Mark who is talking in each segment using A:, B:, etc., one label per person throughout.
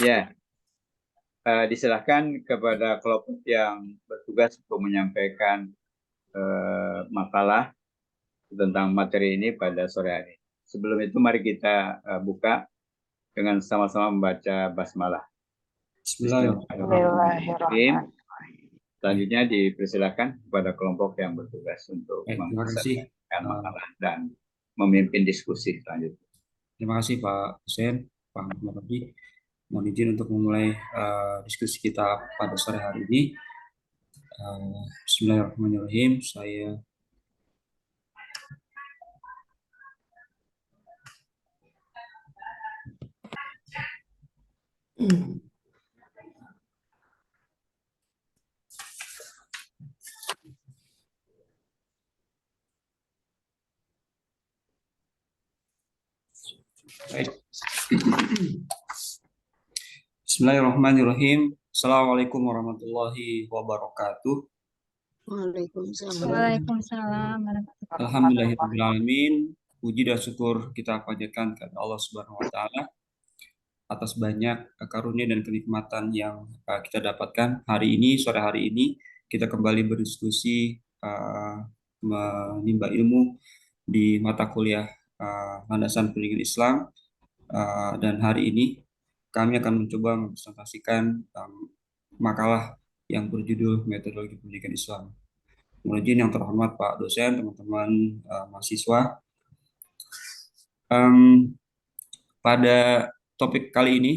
A: Ya, disilahkan kepada kelompok yang bertugas untuk menyampaikan makalah tentang materi ini pada sore hari. Sebelum itu mari kita buka dengan sama-sama membaca basmalah. Bismillahirrahmanirrahim.
B: Bismillahirrahmanirrahim.
A: Selanjutnya dipersilakan kepada kelompok yang bertugas untuk
C: Terima kasih.
A: mempersiapkan makalah dan memimpin diskusi selanjutnya.
C: Terima kasih Pak Hussein, Pak Muhammad Abdi. Mohon izin untuk memulai diskusi kita pada sore hari ini. Bismillahirrahmanirrahim. Saya baik. Bismillahirrahmanirrahim. Assalamualaikum warahmatullahi wabarakatuh.
B: Waalaikumsalam.
C: Alhamdulillahirrahmanirrahim. Puji dan syukur kita panjatkan kepada Allah Subhanahu wa Ta'ala atas banyak karunia dan kenikmatan yang kita dapatkan hari ini, sore hari ini. Kita kembali berdiskusi, menimba ilmu di mata kuliah landasan pendidikan Islam. Dan hari ini kami akan mencoba mempresentasikan makalah yang berjudul Metodologi Pendidikan Islam. Mohon izin yang terhormat Pak dosen, teman-teman mahasiswa. Pada topik kali ini,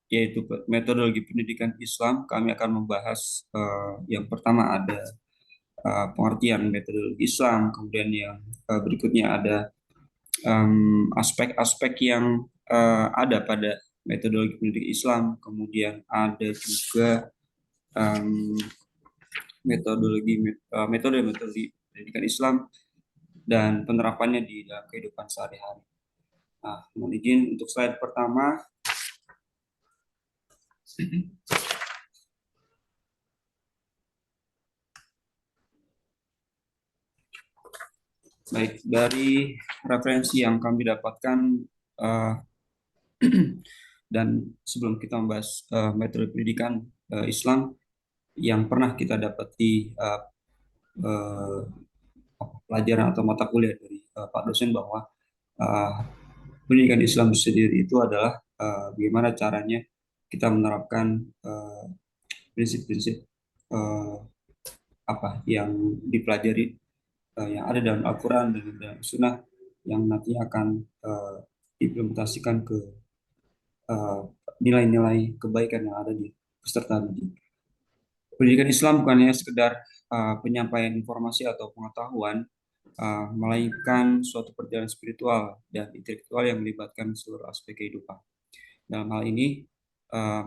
C: yaitu metodologi pendidikan Islam, kami akan membahas yang pertama ada pengertian metodologi Islam, kemudian yang berikutnya ada aspek-aspek yang ada pada metodologi pendidikan Islam, kemudian ada juga metode pendidikan Islam dan penerapannya di dalam kehidupan sehari-hari. Nah, mohon izin untuk slide pertama. Baik, dari referensi yang kami dapatkan dan sebelum kita membahas metode pendidikan Islam yang pernah kita dapati pelajaran atau mata kuliah dari Pak dosen bahwa pendidikan Islam sendiri itu adalah bagaimana caranya kita menerapkan prinsip-prinsip apa yang dipelajari yang ada dalam Al-Quran dan dalam Sunnah yang nanti akan diimplementasikan ke nilai-nilai kebaikan yang ada di peserta didik. Pendidikan Islam bukan hanya sekedar penyampaian informasi atau pengetahuan, melainkan suatu perjalanan spiritual dan intelektual yang melibatkan seluruh aspek kehidupan. Dalam hal ini,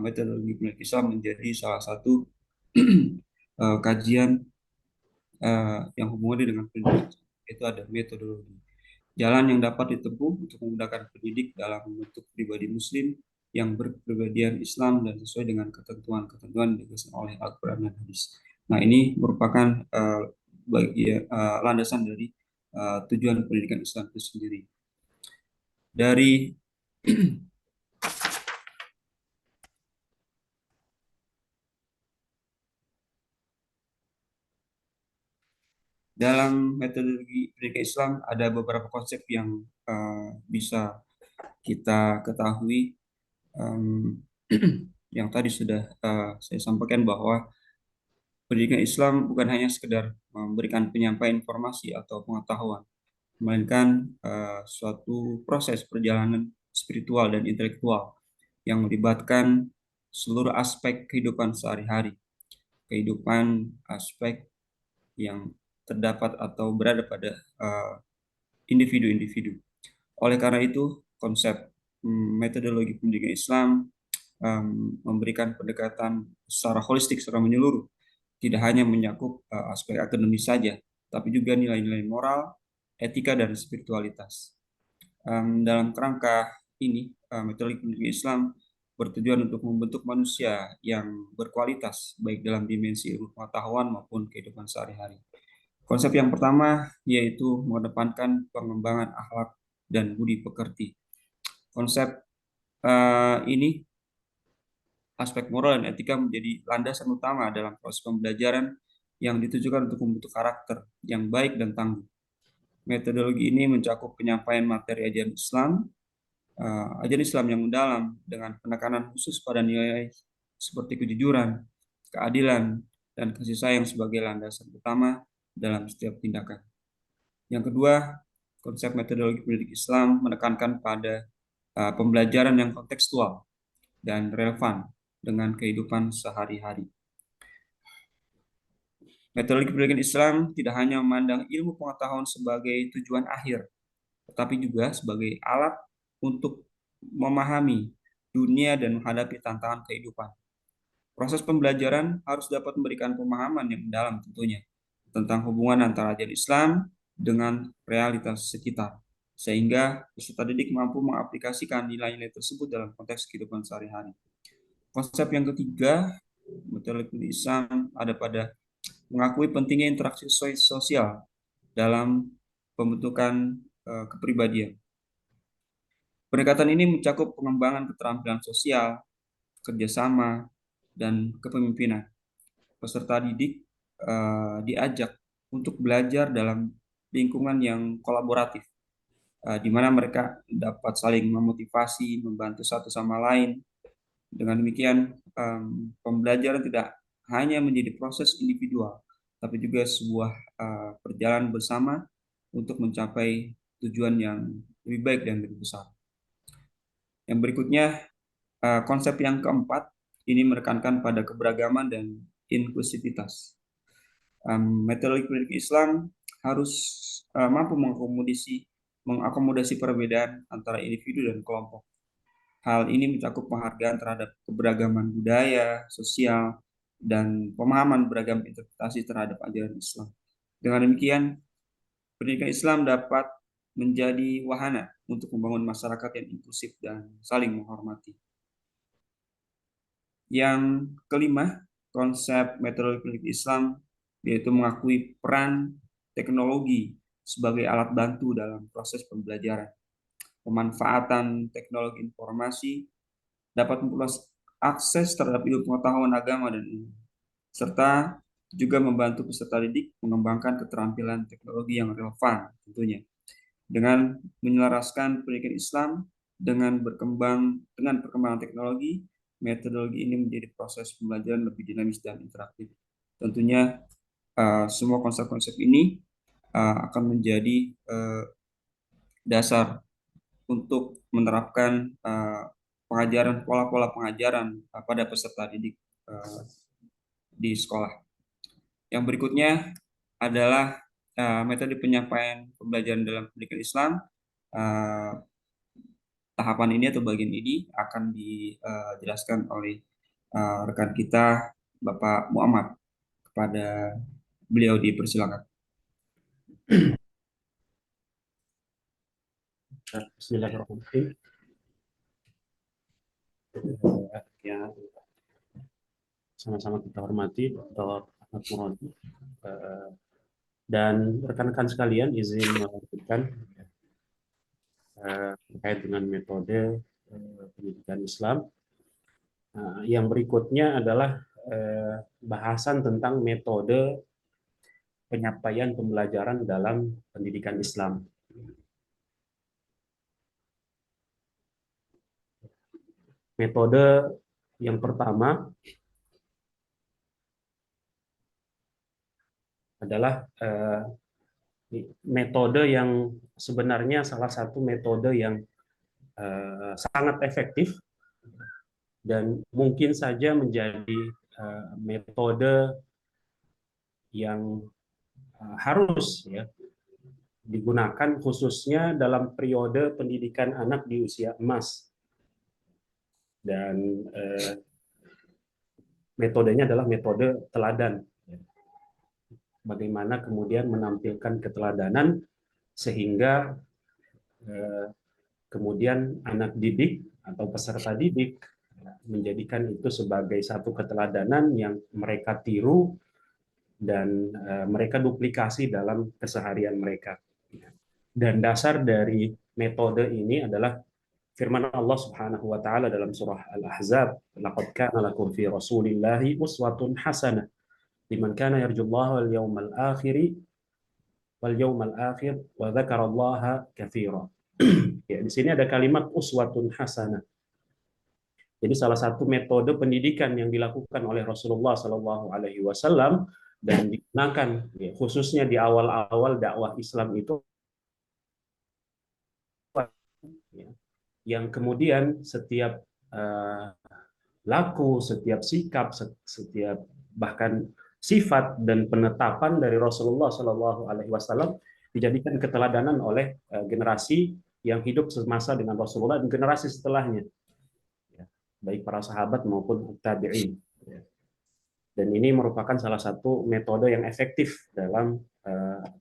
C: metodologi pendidikan Islam menjadi salah satu kajian yang hubungannya dengan pendidikan, yaitu ada metodologi. Jalan yang dapat ditempuh untuk memudahkan pendidik dalam membentuk pribadi Muslim yang berkepribadian Islam dan sesuai dengan ketentuan-ketentuan diberikan oleh Al-Quran dan Hadis. Nah, ini merupakan landasan dari tujuan pendidikan Islam itu sendiri. Dari dalam metodologi pendidikan Islam ada beberapa konsep yang bisa kita ketahui. Yang tadi sudah saya sampaikan bahwa pendidikan Islam bukan hanya sekedar memberikan penyampaian informasi atau pengetahuan, melainkan suatu proses perjalanan spiritual dan intelektual yang melibatkan seluruh aspek kehidupan sehari-hari, kehidupan aspek yang terdapat atau berada pada individu-individu. Oleh karena itu, konsep metodologi pendidikan Islam memberikan pendekatan secara holistik, secara menyeluruh, tidak hanya menyakup aspek akademis saja, tapi juga nilai-nilai moral, etika, dan spiritualitas. Dalam kerangka ini, metodologi pendidikan Islam bertujuan untuk membentuk manusia yang berkualitas, baik dalam dimensi ilmu pengetahuan maupun kehidupan sehari-hari. Konsep yang pertama yaitu mengedepankan pengembangan akhlak dan budi pekerti. Konsep Ini aspek moral dan etika menjadi landasan utama dalam proses pembelajaran yang ditujukan untuk membentuk karakter yang baik dan tangguh. Metodologi ini mencakup penyampaian materi ajaran Islam yang mendalam dengan penekanan khusus pada nilai seperti kejujuran, keadilan, dan kasih sayang sebagai landasan utama dalam setiap tindakan. Yang kedua, konsep metodologi pendidik Islam menekankan pada pembelajaran yang kontekstual dan relevan dengan kehidupan sehari-hari. Metodologi pendidikan Islam tidak hanya memandang ilmu pengetahuan sebagai tujuan akhir, tetapi juga sebagai alat untuk memahami dunia dan menghadapi tantangan kehidupan. Proses pembelajaran harus dapat memberikan pemahaman yang mendalam tentunya tentang hubungan antara ajaran Islam dengan realitas sekitar, sehingga peserta didik mampu mengaplikasikan nilai-nilai tersebut dalam konteks kehidupan sehari-hari. Konsep yang ketiga, metodologi Islam ada pada mengakui pentingnya interaksi sosial dalam pembentukan kepribadian. Pendekatan ini mencakup pengembangan keterampilan sosial, kerjasama, dan kepemimpinan. Peserta didik diajak untuk belajar dalam lingkungan yang kolaboratif, di mana mereka dapat saling memotivasi, membantu satu sama lain. Dengan demikian, pembelajaran tidak hanya menjadi proses individual, tapi juga sebuah perjalanan bersama untuk mencapai tujuan yang lebih baik dan lebih besar. Yang berikutnya, konsep yang keempat, ini menekankan pada keberagaman dan inklusivitas. Metodologi pendidik Islam harus mampu mengakomodasi perbedaan antara individu dan kelompok. Hal ini mencakup penghargaan terhadap keberagaman budaya, sosial, dan pemahaman beragam interpretasi terhadap ajaran Islam. Dengan demikian, pendidikan Islam dapat menjadi wahana untuk membangun masyarakat yang inklusif dan saling menghormati. Yang kelima, konsep metodologi pendidik Islam yaitu mengakui peran teknologi sebagai alat bantu dalam proses pembelajaran. Pemanfaatan teknologi informasi dapat memperluas akses terhadap ilmu pengetahuan agama dan ilmu, serta juga membantu peserta didik mengembangkan keterampilan teknologi yang relevan tentunya. Dengan menyelaraskan pendidikan Islam dengan perkembangan teknologi, metodologi ini menjadi proses pembelajaran lebih dinamis dan interaktif. Tentunya semua konsep-konsep ini akan menjadi dasar untuk menerapkan pola-pola pengajaran pada peserta didik di sekolah. Yang berikutnya adalah metode penyampaian pembelajaran dalam pendidikan Islam. Tahapan ini atau bagian ini akan dijelaskan oleh rekan kita Bapak Muhammad. Kepada beliau dipersilakan.
B: Bismillahirrahmanirrahim. Ya, sama-sama kita hormati Dr. Ahmad Muradi dan rekan-rekan sekalian, izin melanjutkan terkait dengan metode pendidikan Islam. Yang berikutnya adalah bahasan tentang metode penyampaian pembelajaran dalam pendidikan Islam. Metode yang pertama adalah metode yang sebenarnya salah satu metode yang sangat efektif dan mungkin saja menjadi metode yang harus ya digunakan khususnya dalam periode pendidikan anak di usia emas. Dan metodenya adalah metode teladan. Bagaimana kemudian menampilkan keteladanan sehingga kemudian anak didik atau peserta didik menjadikan itu sebagai satu keteladanan yang mereka tiru dan mereka duplikasi dalam keseharian mereka. Dan dasar dari metode ini adalah firman Allah Subhanahu wa taala dalam surah Al-Ahzab, "Laqad kana lakum fi Rasulillahi uswatun hasanah liman kana yarjullaha wal yawmal akhir wa dzakarallaha katsira." Ya, di sini ada kalimat uswatun hasanah. Jadi salah satu metode pendidikan yang dilakukan oleh Rasulullah Shallallahu Alaihi Wasallam dan digunakan ya, khususnya di awal-awal dakwah Islam itu, ya, yang kemudian setiap laku, setiap sikap, setiap bahkan sifat dan penetapan dari Rasulullah Shallallahu Alaihi Wasallam dijadikan keteladanan oleh generasi yang hidup semasa dengan Rasulullah dan generasi setelahnya, baik para sahabat maupun tabi'in. Dan ini merupakan salah satu metode yang efektif dalam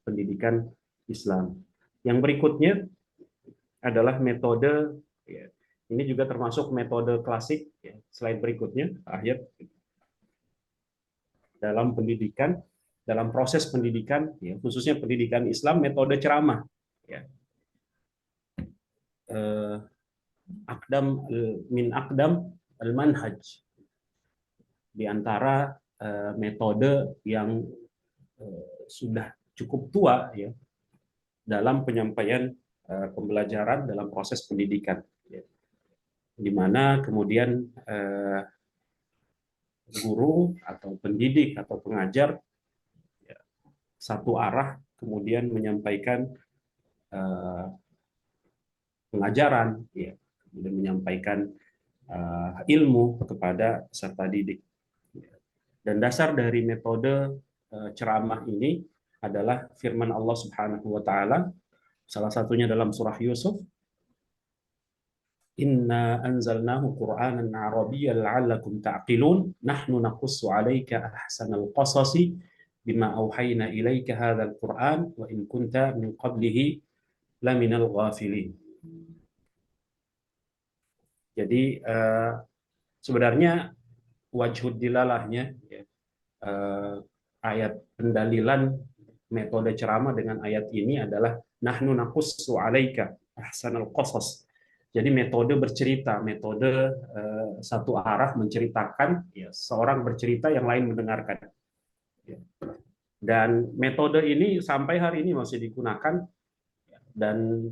B: pendidikan Islam. Yang berikutnya adalah metode, ya, ini juga termasuk metode klasik, ya, slide berikutnya, akhir, dalam pendidikan, dalam proses pendidikan, ya, khususnya pendidikan Islam, metode ceramah. Ya. Akdam al-manhaj, di antara metode yang sudah cukup tua ya dalam penyampaian pembelajaran dalam proses pendidikan, ya. Di mana kemudian guru atau pendidik atau pengajar, ya, satu arah kemudian menyampaikan pengajaran, ya, kemudian menyampaikan ilmu kepada peserta didik. Dan dasar dari metode ceramah ini adalah firman Allah Subhanahu wa taala, salah satunya dalam surah Yusuf, "Inna anzalnahu Qur'anan Arabiyyan la'allakum ta'qilun, nahnu naqussu 'alaika ahsanal qasasi bima auhayna ilaika hadzal Qur'an wa in kunta min qablihi laminal ghafilin." Jadi sebenarnya wajhud dilalahnya, ya, ayat pendalilan metode ceramah dengan ayat ini adalah nahnu naqussu 'alaika ahsanal qasas. Jadi metode bercerita, metode satu arah menceritakan, ya, seorang bercerita yang lain mendengarkan. Ya. Dan metode ini sampai hari ini masih digunakan dan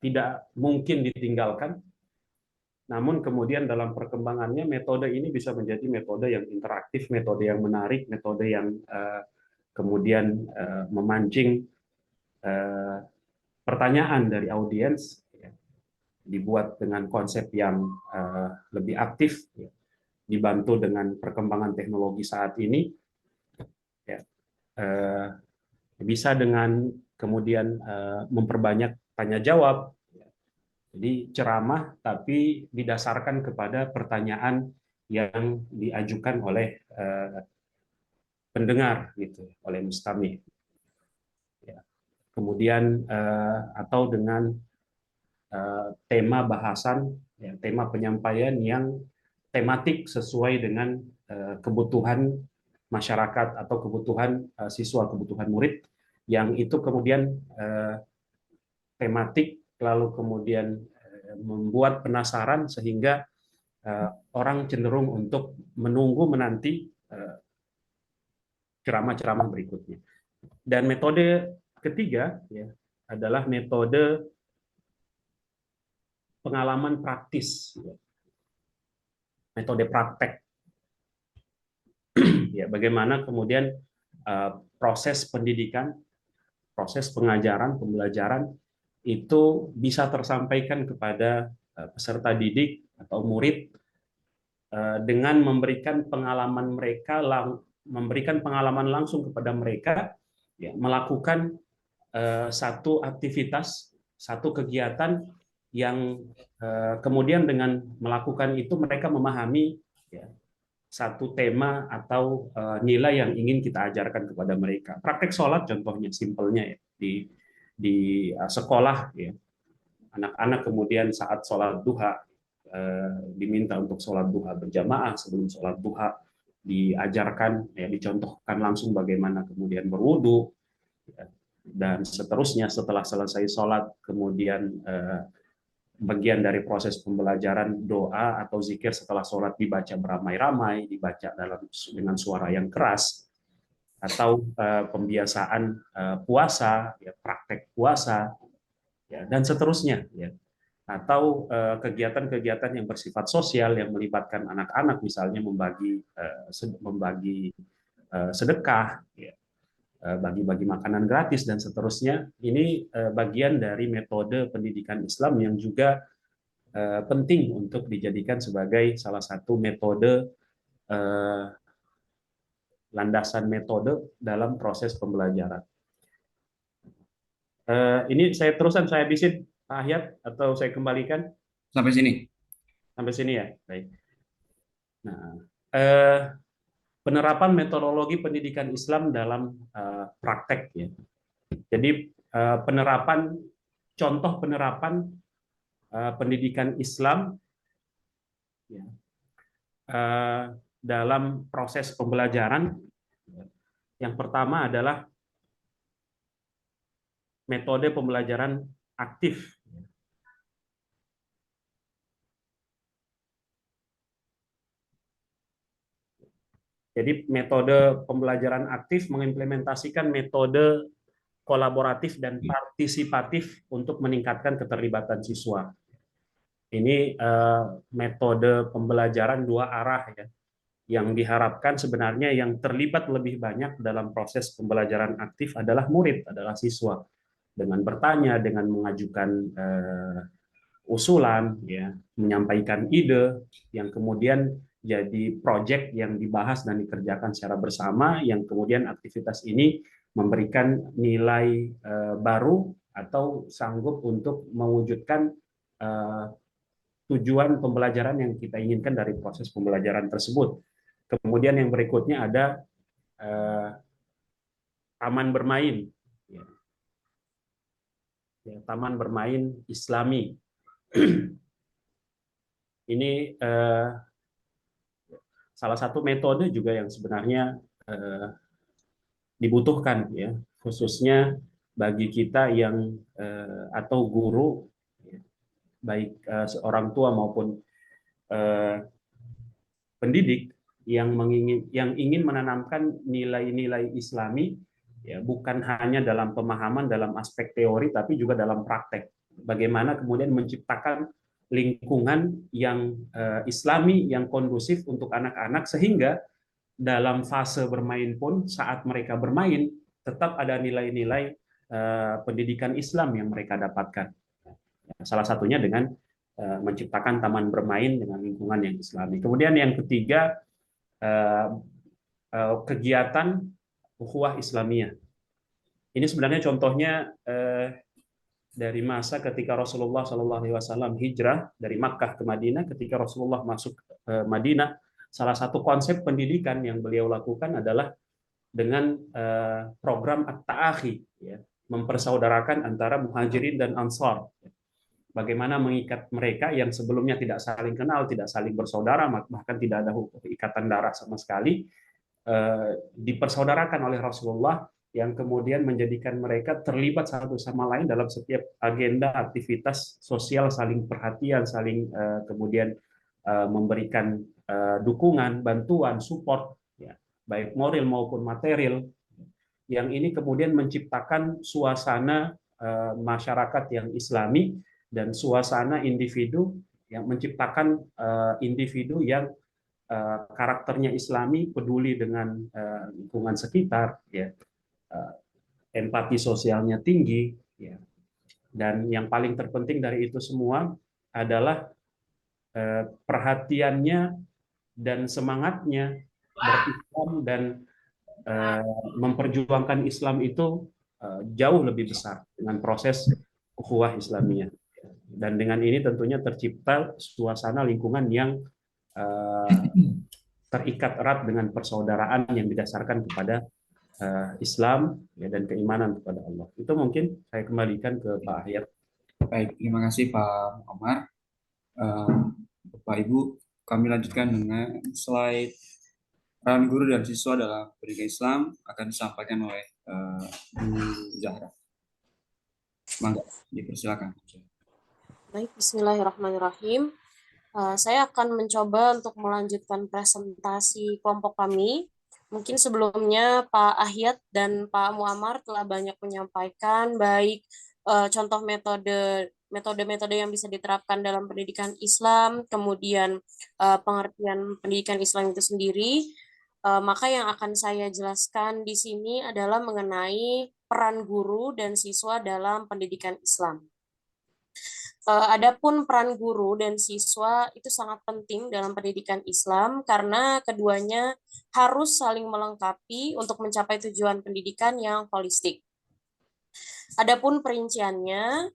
B: tidak mungkin ditinggalkan. Namun kemudian dalam perkembangannya metode ini bisa menjadi metode yang interaktif, metode yang menarik, metode yang kemudian memancing pertanyaan dari audiens, ya, dibuat dengan konsep yang lebih aktif, ya, dibantu dengan perkembangan teknologi saat ini, ya, bisa dengan kemudian memperbanyak tanya jawab. Jadi ceramah tapi didasarkan kepada pertanyaan yang diajukan oleh pendengar, gitu, oleh mustami. Ya. Kemudian atau dengan tema bahasan, ya, tema penyampaian yang tematik sesuai dengan kebutuhan masyarakat atau kebutuhan siswa, kebutuhan murid, yang itu kemudian tematik lalu kemudian membuat penasaran sehingga orang cenderung untuk menunggu menanti ceramah-ceramah berikutnya. Dan metode ketiga, ya, adalah metode pengalaman praktis, ya. Metode praktek. Ya, bagaimana kemudian proses pendidikan, proses pengajaran, pembelajaran itu bisa tersampaikan kepada peserta didik atau murid dengan memberikan pengalaman mereka, memberikan pengalaman langsung kepada mereka, ya, melakukan satu aktivitas, satu kegiatan yang kemudian dengan melakukan itu mereka memahami, ya, satu tema atau nilai yang ingin kita ajarkan kepada mereka. Praktek sholat contohnya, simpelnya, ya, di sekolah, ya, anak-anak kemudian saat sholat duha diminta untuk sholat duha berjamaah. Sebelum sholat duha diajarkan, ya, dicontohkan langsung bagaimana kemudian berwudu, ya, dan seterusnya. Setelah selesai sholat kemudian bagian dari proses pembelajaran doa atau zikir setelah sholat dibaca beramai-ramai, dibaca dengan suara yang keras, atau pembiasaan puasa, ya, praktek puasa, ya, dan seterusnya, ya. Atau kegiatan-kegiatan yang bersifat sosial yang melibatkan anak-anak, misalnya membagi sedekah, ya, bagi-bagi makanan gratis dan seterusnya. Ini bagian dari metode pendidikan Islam yang juga penting untuk dijadikan sebagai salah satu metode, landasan metode dalam proses pembelajaran. Ini saya terusan, saya habisin Pak Ahyat, atau saya kembalikan
C: Sampai sini.
B: sampai sini ya. Baik. Nah, penerapan metodologi pendidikan Islam dalam praktek, ya. Jadi contoh penerapan pendidikan Islam, ya, dalam proses pembelajaran. Yang pertama adalah metode pembelajaran aktif. Jadi metode pembelajaran aktif mengimplementasikan metode kolaboratif dan partisipatif untuk meningkatkan keterlibatan siswa. Ini metode pembelajaran dua arah, ya, yang diharapkan sebenarnya yang terlibat lebih banyak dalam proses pembelajaran aktif adalah murid, adalah siswa, dengan bertanya, dengan mengajukan usulan, ya, menyampaikan ide, yang kemudian jadi proyek yang dibahas dan dikerjakan secara bersama, yang kemudian aktivitas ini memberikan nilai baru atau sanggup untuk mewujudkan tujuan pembelajaran yang kita inginkan dari proses pembelajaran tersebut. Kemudian yang berikutnya ada taman bermain, ya. Ya, taman bermain Islami. Ini salah satu metode juga yang sebenarnya dibutuhkan, ya, khususnya bagi kita yang atau guru, ya, baik seorang tua maupun pendidik yang ingin menanamkan nilai-nilai Islami, ya, bukan hanya dalam pemahaman dalam aspek teori tapi juga dalam praktek. Bagaimana kemudian menciptakan lingkungan yang Islami, yang kondusif untuk anak-anak, sehingga dalam fase bermain pun, saat mereka bermain, tetap ada nilai-nilai pendidikan Islam yang mereka dapatkan. Salah satunya dengan menciptakan taman bermain dengan lingkungan yang Islami. Kemudian yang ketiga, kegiatan ukhuwah Islamiyah. Ini sebenarnya contohnya dari masa ketika Rasulullah SAW hijrah dari Makkah ke Madinah. Ketika Rasulullah masuk ke Madinah, salah satu konsep pendidikan yang beliau lakukan adalah dengan program At-Ta'akhi, ya, mempersaudarakan antara Muhajirin dan Ansar. Bagaimana mengikat mereka yang sebelumnya tidak saling kenal, tidak saling bersaudara, bahkan tidak ada ikatan darah sama sekali, dipersaudarakan oleh Rasulullah, yang kemudian menjadikan mereka terlibat satu sama lain dalam setiap agenda aktivitas sosial, saling perhatian, saling kemudian memberikan dukungan, bantuan, support, ya, baik moral maupun material. Yang ini kemudian menciptakan suasana masyarakat yang Islami dan suasana individu, yang menciptakan individu yang karakternya Islami, peduli dengan lingkungan sekitar, ya, empati sosialnya tinggi, ya. Dan yang paling terpenting dari itu semua adalah perhatiannya dan semangatnya berislam dan memperjuangkan Islam itu jauh lebih besar dengan proses ukhuwah Islamiyah. Dan dengan ini tentunya tercipta suasana lingkungan yang terikat erat dengan persaudaraan yang didasarkan kepada Islam, ya, dan keimanan kepada Allah. Itu mungkin saya kembalikan ke Pak Ahyat.
C: Baik, terima kasih Pak Omar. Bapak Ibu, kami lanjutkan dengan slide peran guru dan siswa dalam pendidikan Islam akan disampaikan oleh Bu Zahra. Mangga, dipersilakan.
D: Baik, bismillahirrahmanirrahim. Saya akan mencoba untuk melanjutkan presentasi kelompok kami. Mungkin sebelumnya Pak Ahyat dan Pak Muammar telah banyak menyampaikan baik contoh metode-metode yang bisa diterapkan dalam pendidikan Islam, kemudian pengertian pendidikan Islam itu sendiri. Maka yang akan saya jelaskan di sini adalah mengenai peran guru dan siswa dalam pendidikan Islam. Adapun peran guru dan siswa itu sangat penting dalam pendidikan Islam karena keduanya harus saling melengkapi untuk mencapai tujuan pendidikan yang holistik. Adapun perinciannya,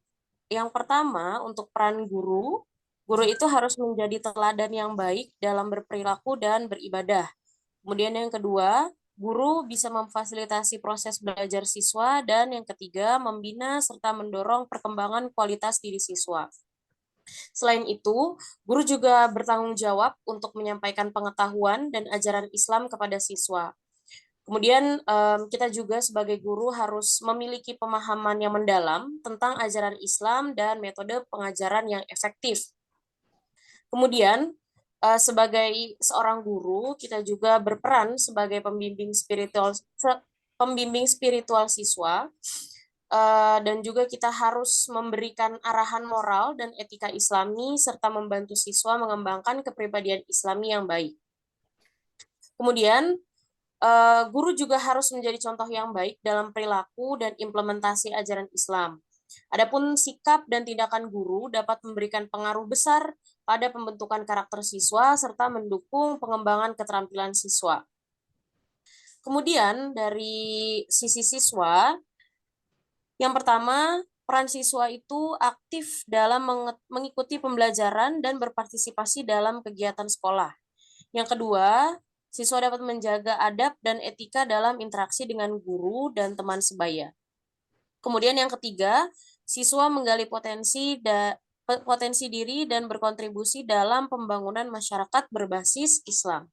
D: yang pertama untuk peran guru, guru itu harus menjadi teladan yang baik dalam berperilaku dan beribadah. Kemudian yang kedua, guru bisa memfasilitasi proses belajar siswa, dan yang ketiga, membina serta mendorong perkembangan kualitas diri siswa. Selain itu, guru juga bertanggung jawab untuk menyampaikan pengetahuan dan ajaran Islam kepada siswa. Kemudian kita juga sebagai guru harus memiliki pemahaman yang mendalam tentang ajaran Islam dan metode pengajaran yang efektif. Kemudian sebagai seorang guru, kita juga berperan sebagai pembimbing spiritual siswa, dan juga kita harus memberikan arahan moral dan etika Islami serta membantu siswa mengembangkan kepribadian Islami yang baik. Kemudian guru juga harus menjadi contoh yang baik dalam perilaku dan implementasi ajaran Islam. Adapun sikap dan tindakan guru dapat memberikan pengaruh besar pada pembentukan karakter siswa serta mendukung pengembangan keterampilan siswa. Kemudian dari sisi siswa, yang pertama, peran siswa itu aktif dalam mengikuti pembelajaran dan berpartisipasi dalam kegiatan sekolah. Yang kedua, siswa dapat menjaga adab dan etika dalam interaksi dengan guru dan teman sebaya. Kemudian yang ketiga, siswa menggali potensi diri dan berkontribusi dalam pembangunan masyarakat berbasis Islam.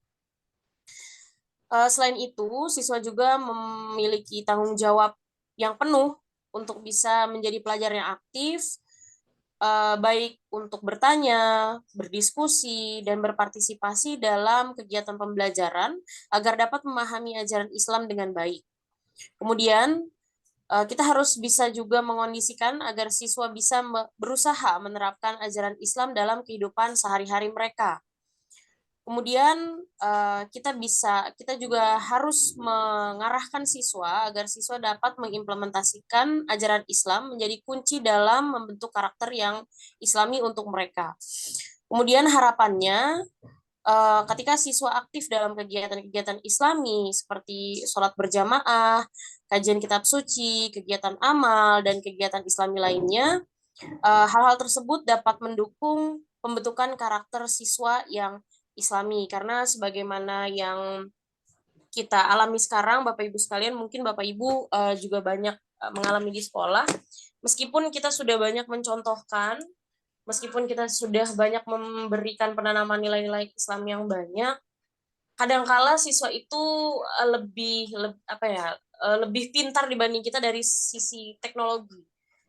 D: Selain itu, siswa juga memiliki tanggung jawab yang penuh untuk bisa menjadi pelajar yang aktif, baik untuk bertanya, berdiskusi, dan berpartisipasi dalam kegiatan pembelajaran agar dapat memahami ajaran Islam dengan baik. Kemudian, kita harus bisa juga mengondisikan agar siswa bisa berusaha menerapkan ajaran Islam dalam kehidupan sehari-hari mereka. Kemudian kita juga harus mengarahkan siswa agar siswa dapat mengimplementasikan ajaran Islam menjadi kunci dalam membentuk karakter yang Islami untuk mereka. Kemudian harapannya ketika siswa aktif dalam kegiatan-kegiatan Islami seperti sholat berjamaah, kajian kitab suci, kegiatan amal, dan kegiatan Islami lainnya, hal-hal tersebut dapat mendukung pembentukan karakter siswa yang Islami, karena sebagaimana yang kita alami sekarang, Bapak Ibu sekalian, mungkin Bapak Ibu juga banyak mengalami di sekolah, meskipun kita sudah banyak mencontohkan, meskipun kita sudah banyak memberikan penanaman nilai-nilai Islam yang banyak, kadangkala siswa itu lebih pintar dibanding kita dari sisi teknologi.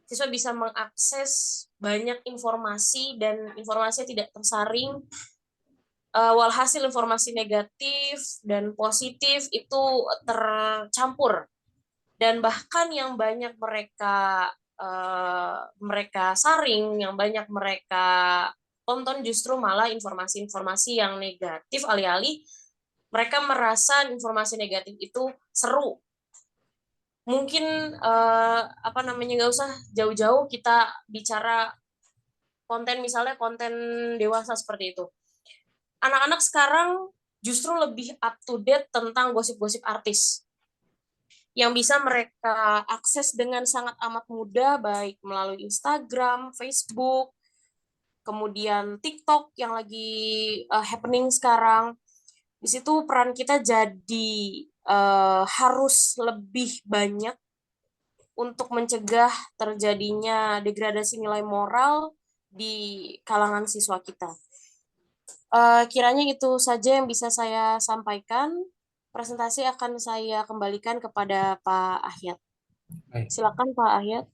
D: Siswa bisa mengakses banyak informasi dan informasinya tidak tersaring. Walhasil informasi negatif dan positif itu tercampur, dan bahkan yang banyak mereka saring, yang banyak mereka tonton justru malah informasi-informasi yang negatif, alih-alih mereka merasa informasi negatif itu seru. Mungkin nggak usah jauh-jauh kita bicara konten, misalnya konten dewasa seperti itu. Anak-anak sekarang justru lebih up to date tentang gosip-gosip artis yang bisa mereka akses dengan sangat amat mudah, baik melalui Instagram, Facebook, kemudian TikTok yang lagi happening sekarang. Di situ peran kita jadi harus lebih banyak untuk mencegah terjadinya degradasi nilai moral di kalangan siswa kita. Kiranya itu saja yang bisa saya sampaikan. Presentasi akan saya kembalikan kepada Pak Ahyat.
C: Baik.
D: Silakan Pak Ahyat.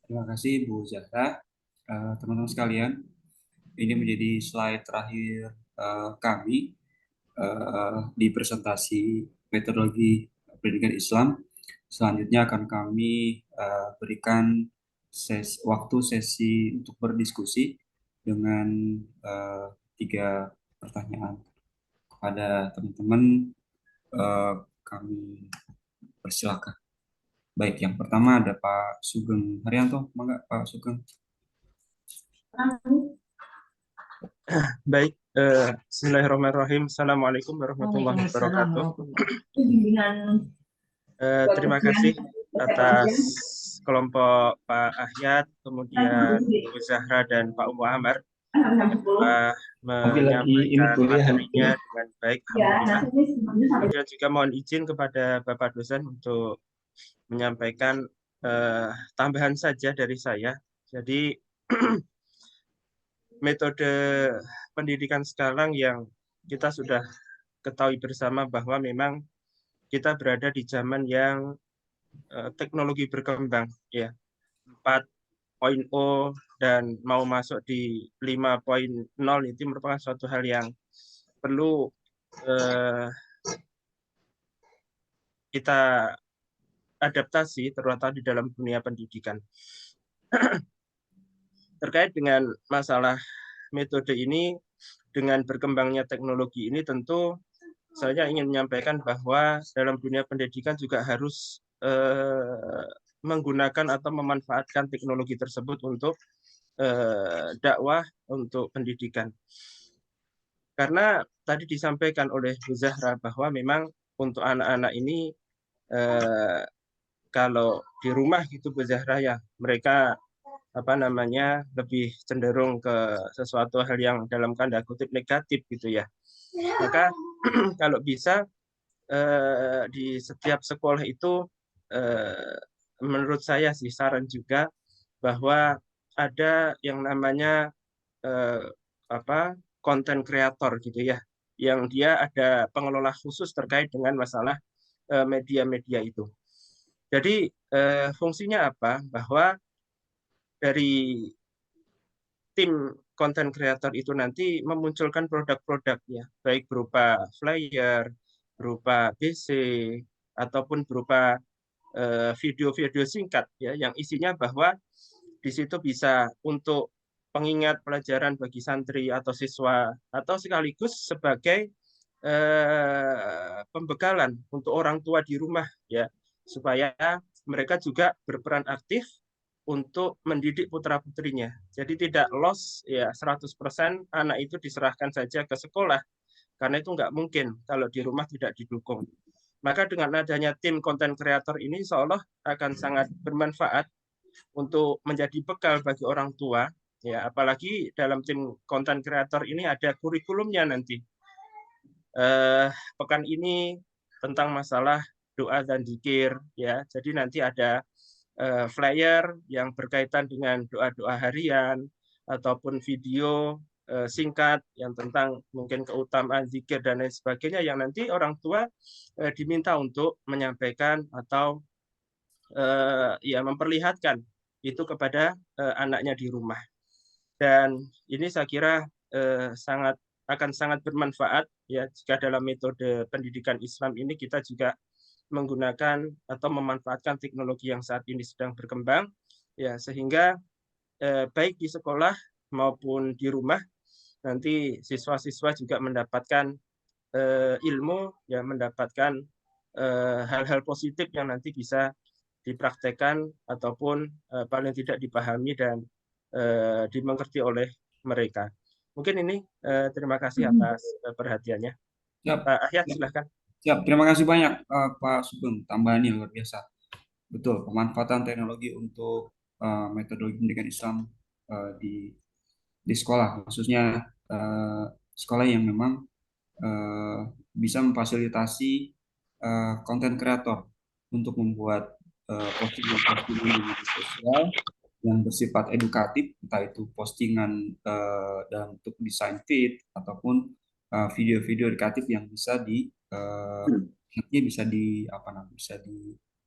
C: Terima kasih Bu Zahra. teman-teman sekalian, ini menjadi slide terakhir kami di presentasi metodologi pendidikan Islam. Selanjutnya akan kami berikan waktu sesi untuk berdiskusi dengan 3 pertanyaan kepada teman-teman. Kami persilakan. Baik, yang pertama ada Pak Sugeng Haryanto. Mangga Pak Sugeng.
E: Baik, Bismillahirrahmanirrahim. Assalamualaikum warahmatullahi wabarakatuh. Terima kasih atas kelompok Pak Ahyat, kemudian Bu Zahra dan Pak Umu Amar telah menyampaikan materinya dengan baik, alhamdulillah. Kemudian juga mohon izin kepada Bapak dosen untuk menyampaikan tambahan saja dari saya. Jadi metode pendidikan sekarang yang kita sudah ketahui bersama bahwa memang kita berada di zaman yang teknologi berkembang, ya, 4.0 dan mau masuk di 5.0 itu merupakan suatu hal yang perlu kita adaptasi, terutama di dalam dunia pendidikan. Terkait dengan masalah metode ini, dengan berkembangnya teknologi ini tentu saya ingin menyampaikan bahwa dalam dunia pendidikan juga harus menggunakan atau memanfaatkan teknologi tersebut untuk dakwah, untuk pendidikan. Karena tadi disampaikan oleh Bu Zahra bahwa memang untuk anak-anak ini kalau di rumah gitu Bu Zahra, ya mereka lebih cenderung ke sesuatu hal yang dalam tanda kutip negatif gitu ya. Maka kalau bisa di setiap sekolah itu menurut saya sih saran juga bahwa ada yang namanya konten kreator gitu ya, yang dia ada pengelola khusus terkait dengan masalah media-media itu. Jadi fungsinya apa? Bahwa dari tim konten kreator itu nanti memunculkan produk-produk ya, baik berupa flyer, berupa BC, ataupun berupa video-video singkat ya, yang isinya bahwa di situ bisa untuk pengingat pelajaran bagi santri atau siswa, atau sekaligus sebagai pembekalan untuk orang tua di rumah ya, supaya mereka juga berperan aktif untuk mendidik putra-putrinya. Jadi tidak loss ya 100% anak itu diserahkan saja ke sekolah, karena itu nggak mungkin kalau di rumah tidak didukung. Maka dengan adanya tim konten kreator ini insya Allah akan sangat bermanfaat untuk menjadi bekal bagi orang tua, ya, apalagi dalam tim konten kreator ini ada kurikulumnya nanti. Pekan ini tentang masalah doa dan zikir, ya, jadi nanti ada flyer yang berkaitan dengan doa-doa harian ataupun video singkat yang tentang mungkin keutamaan zikir dan lain sebagainya, yang nanti orang tua diminta untuk menyampaikan atau ya memperlihatkan itu kepada anaknya di rumah. Dan ini saya kira akan sangat bermanfaat ya, jika dalam metode pendidikan Islam ini kita juga menggunakan atau memanfaatkan teknologi yang saat ini sedang berkembang ya, sehingga baik di sekolah maupun di rumah nanti siswa-siswa juga mendapatkan ilmu ya, mendapatkan hal-hal positif yang nanti bisa dipraktekkan ataupun paling tidak dipahami dan dimengerti oleh mereka. Mungkin ini terima kasih atas perhatiannya.
C: Siap.
E: Pak Ahyat, silahkan.
C: Siap, terima kasih banyak Pak Sugeng, tambahannya luar biasa. Betul, pemanfaatan teknologi untuk metodologi pendidikan Islam di sekolah, khususnya sekolah yang memang bisa memfasilitasi konten kreator untuk membuat postingan-postingan di media sosial yang bersifat edukatif, entah itu postingan dalam bentuk desain feed ataupun video-video edukatif yang bisa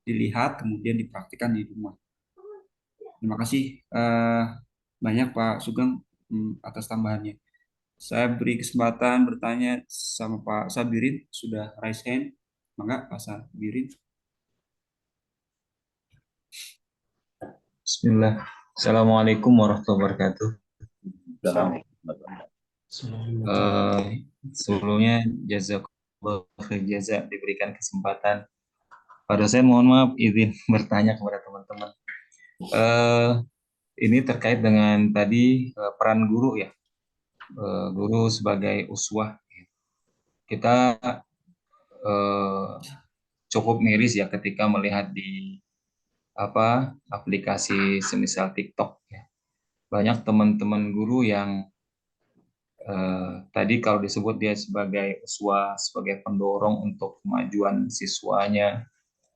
C: dilihat kemudian dipraktikkan di rumah. Terima kasih banyak Pak Sugeng atas tambahannya. Saya beri kesempatan bertanya sama Pak Sabirin, sudah raise hand. Mangga Pak Sabirin.
F: Bismillah. Assalamualaikum warahmatullahi wabarakatuh. Eh, Sebelumnya jazakallah khair jaza diberikan kesempatan. Pak dosen, mohon maaf izin bertanya kepada teman-teman. Ini terkait dengan tadi peran guru ya, guru sebagai uswah. Kita cukup miris ya ketika melihat di aplikasi semisal TikTok ya. Banyak teman-teman guru yang tadi kalau disebut dia sebagai uswah, sebagai pendorong untuk kemajuan siswanya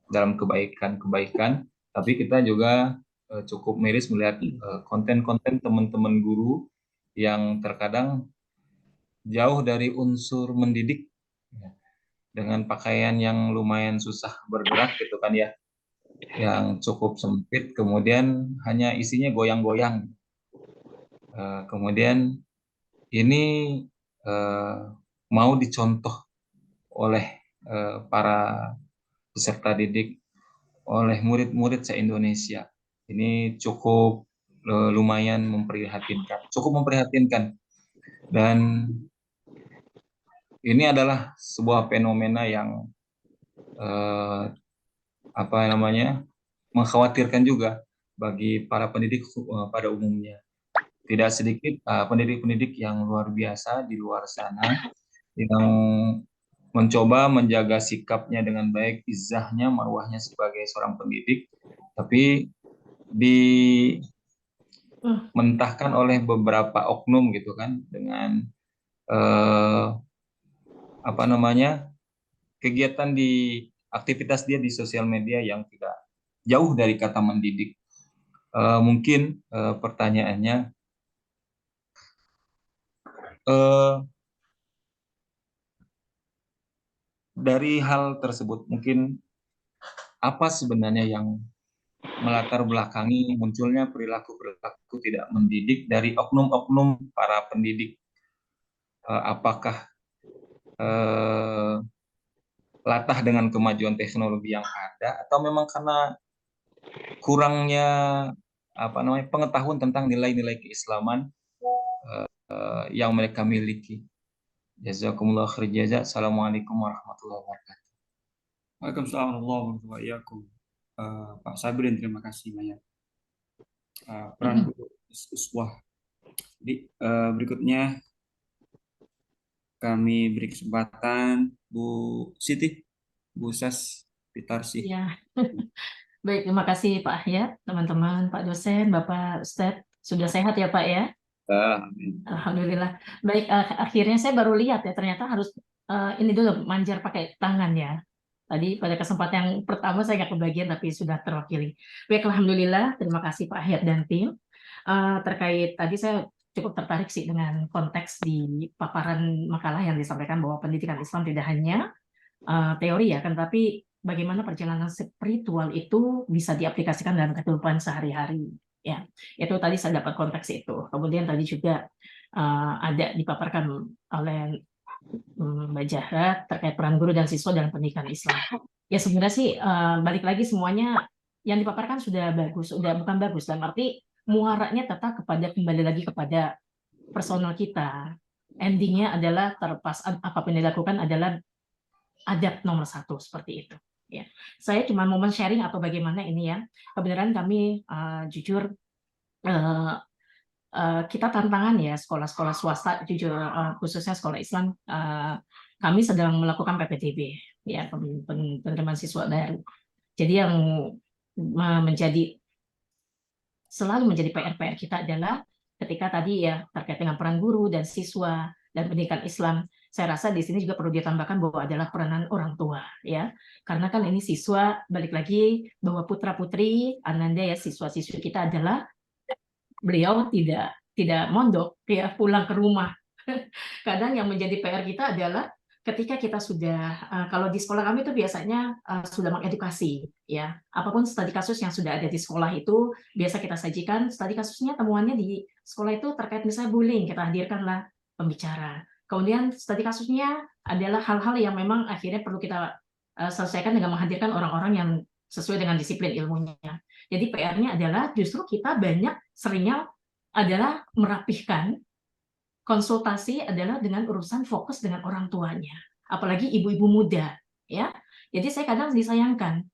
F: dalam kebaikan-kebaikan, tapi kita juga cukup miris melihat konten-konten teman-teman guru yang terkadang jauh dari unsur mendidik ya, dengan pakaian yang lumayan susah bergerak gitu kan ya, yang cukup sempit, kemudian hanya isinya goyang-goyang. Kemudian ini mau dicontoh oleh para peserta didik, oleh murid-murid se-Indonesia. Ini cukup lumayan memprihatinkan. Dan ini adalah sebuah fenomena yang mengkhawatirkan juga bagi para pendidik pada umumnya. Tidak sedikit pendidik-pendidik yang luar biasa di luar sana yang mencoba menjaga sikapnya dengan baik, izzahnya, marwahnya sebagai seorang pendidik, tapi dimentahkan oleh beberapa oknum gitu kan, dengan kegiatan di aktivitas dia di sosial media yang tidak jauh dari kata mendidik. Mungkin pertanyaannya, dari hal tersebut mungkin apa sebenarnya yang melatar belakangi munculnya perilaku-perilaku tidak mendidik dari oknum-oknum para pendidik? Apakah latah dengan kemajuan teknologi yang ada, atau memang karena kurangnya pengetahuan tentang nilai-nilai keislaman yang mereka miliki? Jazakumullah khair jaza. Assalamualaikum warahmatullahi wabarakatuh.
C: Waalaikumsalam warahmatullahi wabarakatuh. Pak Sabirin, terima kasih banyak. Peran guru uswah. Jadi berikutnya kami beri kesempatan Bu Siti, Bu Sas Pitarsi.
G: Ya, baik, terima kasih Pak Ahyat, teman-teman, Pak dosen, Bapak Ustadz, sudah sehat ya Pak ya? Alhamdulillah. Baik, akhirnya saya baru lihat ya, ternyata harus ini dulu manjar pakai tangan ya. Tadi pada kesempatan yang pertama saya nggak kebagian tapi sudah terwakili. Baik, alhamdulillah, terima kasih Pak Ahyat dan tim. Terkait tadi saya cukup tertarik sih dengan konteks di paparan makalah yang disampaikan bahwa pendidikan Islam tidak hanya teori ya, kan, tapi bagaimana perjalanan spiritual itu bisa diaplikasikan dalam kehidupan sehari-hari. Ya, itu tadi saya dapat konteks itu. Kemudian tadi juga ada dipaparkan oleh Mbak Jahra terkait peran guru dan siswa dalam pendidikan Islam. Ya sebenarnya sih balik lagi semuanya yang dipaparkan sudah bagus, sudah bukan bagus dalam arti muaranya tetap kembali lagi kepada personal kita. Endingnya adalah terlepas apapun yang dilakukan adalah adab nomor 1 seperti itu. Ya, saya cuma mau sharing atau bagaimana ini ya. Kebenaran kami jujur kita tantangan ya sekolah-sekolah swasta jujur khususnya sekolah Islam kami sedang melakukan PPDB ya penerimaan siswa baru. Jadi yang selalu menjadi PR kita adalah ketika tadi ya terkait dengan peran guru dan siswa dan pendidikan Islam. Saya rasa di sini juga perlu ditambahkan bahwa adalah peranan orang tua ya, karena kan ini siswa balik lagi bahwa putra putri Ananda ya siswa-siswi kita adalah beliau tidak mondok ya pulang ke rumah. Kadang yang menjadi PR kita adalah ketika kita sudah kalau di sekolah kami itu biasanya sudah mengedukasi ya, apapun studi kasus yang sudah ada di sekolah itu biasa kita sajikan studi kasusnya, temuannya di sekolah itu terkait misalnya bullying, kita hadirkanlah pembicara. Kemudian studi kasusnya adalah hal-hal yang memang akhirnya perlu kita selesaikan dengan menghadirkan orang-orang yang sesuai dengan disiplin ilmunya. Jadi PR-nya adalah justru kita seringnya adalah merapihkan konsultasi adalah dengan urusan fokus dengan orang tuanya, apalagi ibu-ibu muda, ya. Jadi saya kadang disayangkan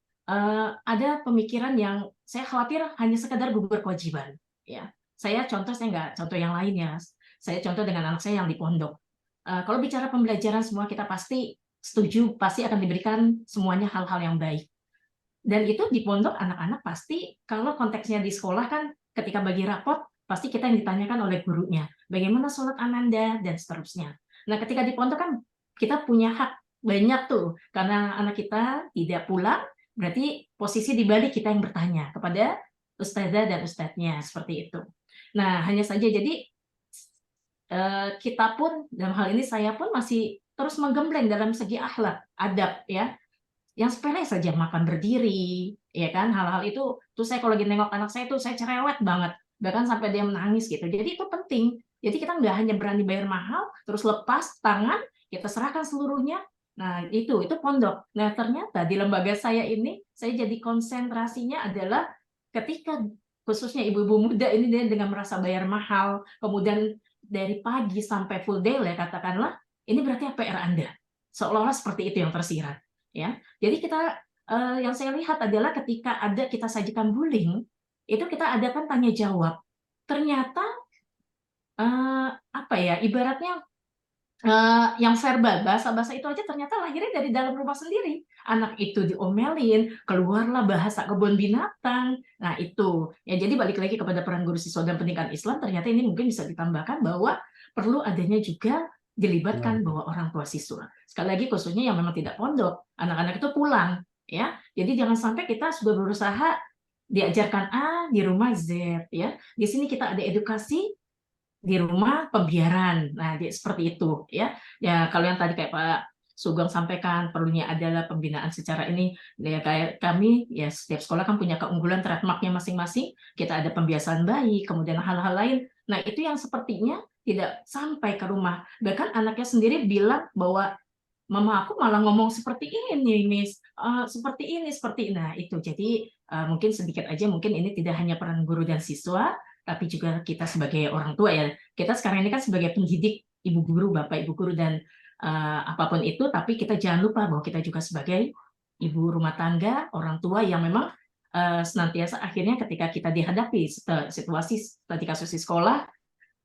G: ada pemikiran yang saya khawatir hanya sekedar gugur kewajiban, ya. Saya nggak contoh yang lainnya. Saya contoh dengan anak saya yang di pondok. Kalau bicara pembelajaran semua kita pasti setuju, pasti akan diberikan semuanya hal-hal yang baik. Dan itu di pondok anak-anak pasti kalau konteksnya di sekolah kan ketika bagi rapot pasti kita yang ditanyakan oleh gurunya, bagaimana sholat Ananda dan seterusnya. Nah, ketika di pondok kan kita punya hak banyak tuh, karena anak kita tidak pulang, berarti posisi di balik kita yang bertanya kepada ustazah dan ustadznya seperti itu. Nah, hanya saja jadi kita pun dalam hal ini saya pun masih terus menggembleng dalam segi akhlak, adab ya. Yang sepele saja makan berdiri, ya kan, hal-hal itu tuh saya kalau lagi nengok anak saya tuh saya cerewet banget, bahkan sampai dia menangis gitu. Jadi itu penting. Jadi kita nggak hanya berani bayar mahal, terus lepas tangan, kita serahkan seluruhnya. Nah itu pondok. Nah ternyata di lembaga saya ini, saya jadi konsentrasinya adalah ketika khususnya ibu-ibu muda ini dia dengan merasa bayar mahal, kemudian dari pagi sampai full day ya katakanlah, ini berarti PR Anda. Seolah-olah seperti itu yang tersirat. Ya, jadi yang saya lihat adalah ketika kita sajikan bullying, itu kita adakan tanya jawab. Ternyata apa ya, ibaratnya yang verbal, bahasa-bahasa itu aja ternyata lahirnya dari dalam rumah sendiri. Anak itu diomelin, keluarlah bahasa kebun binatang. Nah itu, ya jadi balik lagi kepada peran guru siswa dan pendidikan Islam, ternyata ini mungkin bisa ditambahkan bahwa perlu adanya juga dilibatkan bahwa orang tua siswa. Sekali lagi khususnya yang memang tidak pondok, anak-anak itu pulang, ya. Jadi jangan sampai kita sudah berusaha diajarkan A, di rumah Z, ya. Di sini kita ada edukasi, di rumah pembiaran. Nah, seperti itu, ya. Ya kalau yang tadi kayak Pak Sugeng sampaikan perlunya adalah pembinaan secara ini, ya kayak kami ya setiap sekolah kan punya keunggulan trademarknya masing-masing, kita ada pembiasaan bayi, kemudian hal-hal lain. Nah itu yang sepertinya tidak sampai ke rumah. Bahkan anaknya sendiri bilang bahwa mama aku malah ngomong seperti ini, Miss, seperti ini. Nah itu jadi mungkin sedikit aja, mungkin ini tidak hanya peran guru dan siswa, tapi juga kita sebagai orang tua ya. Kita sekarang ini kan sebagai pendidik, ibu guru, bapak ibu guru dan apapun itu, tapi kita jangan lupa bahwa kita juga sebagai ibu rumah tangga, orang tua yang memang senantiasa akhirnya ketika kita dihadapi situasi tadi kasus di sekolah,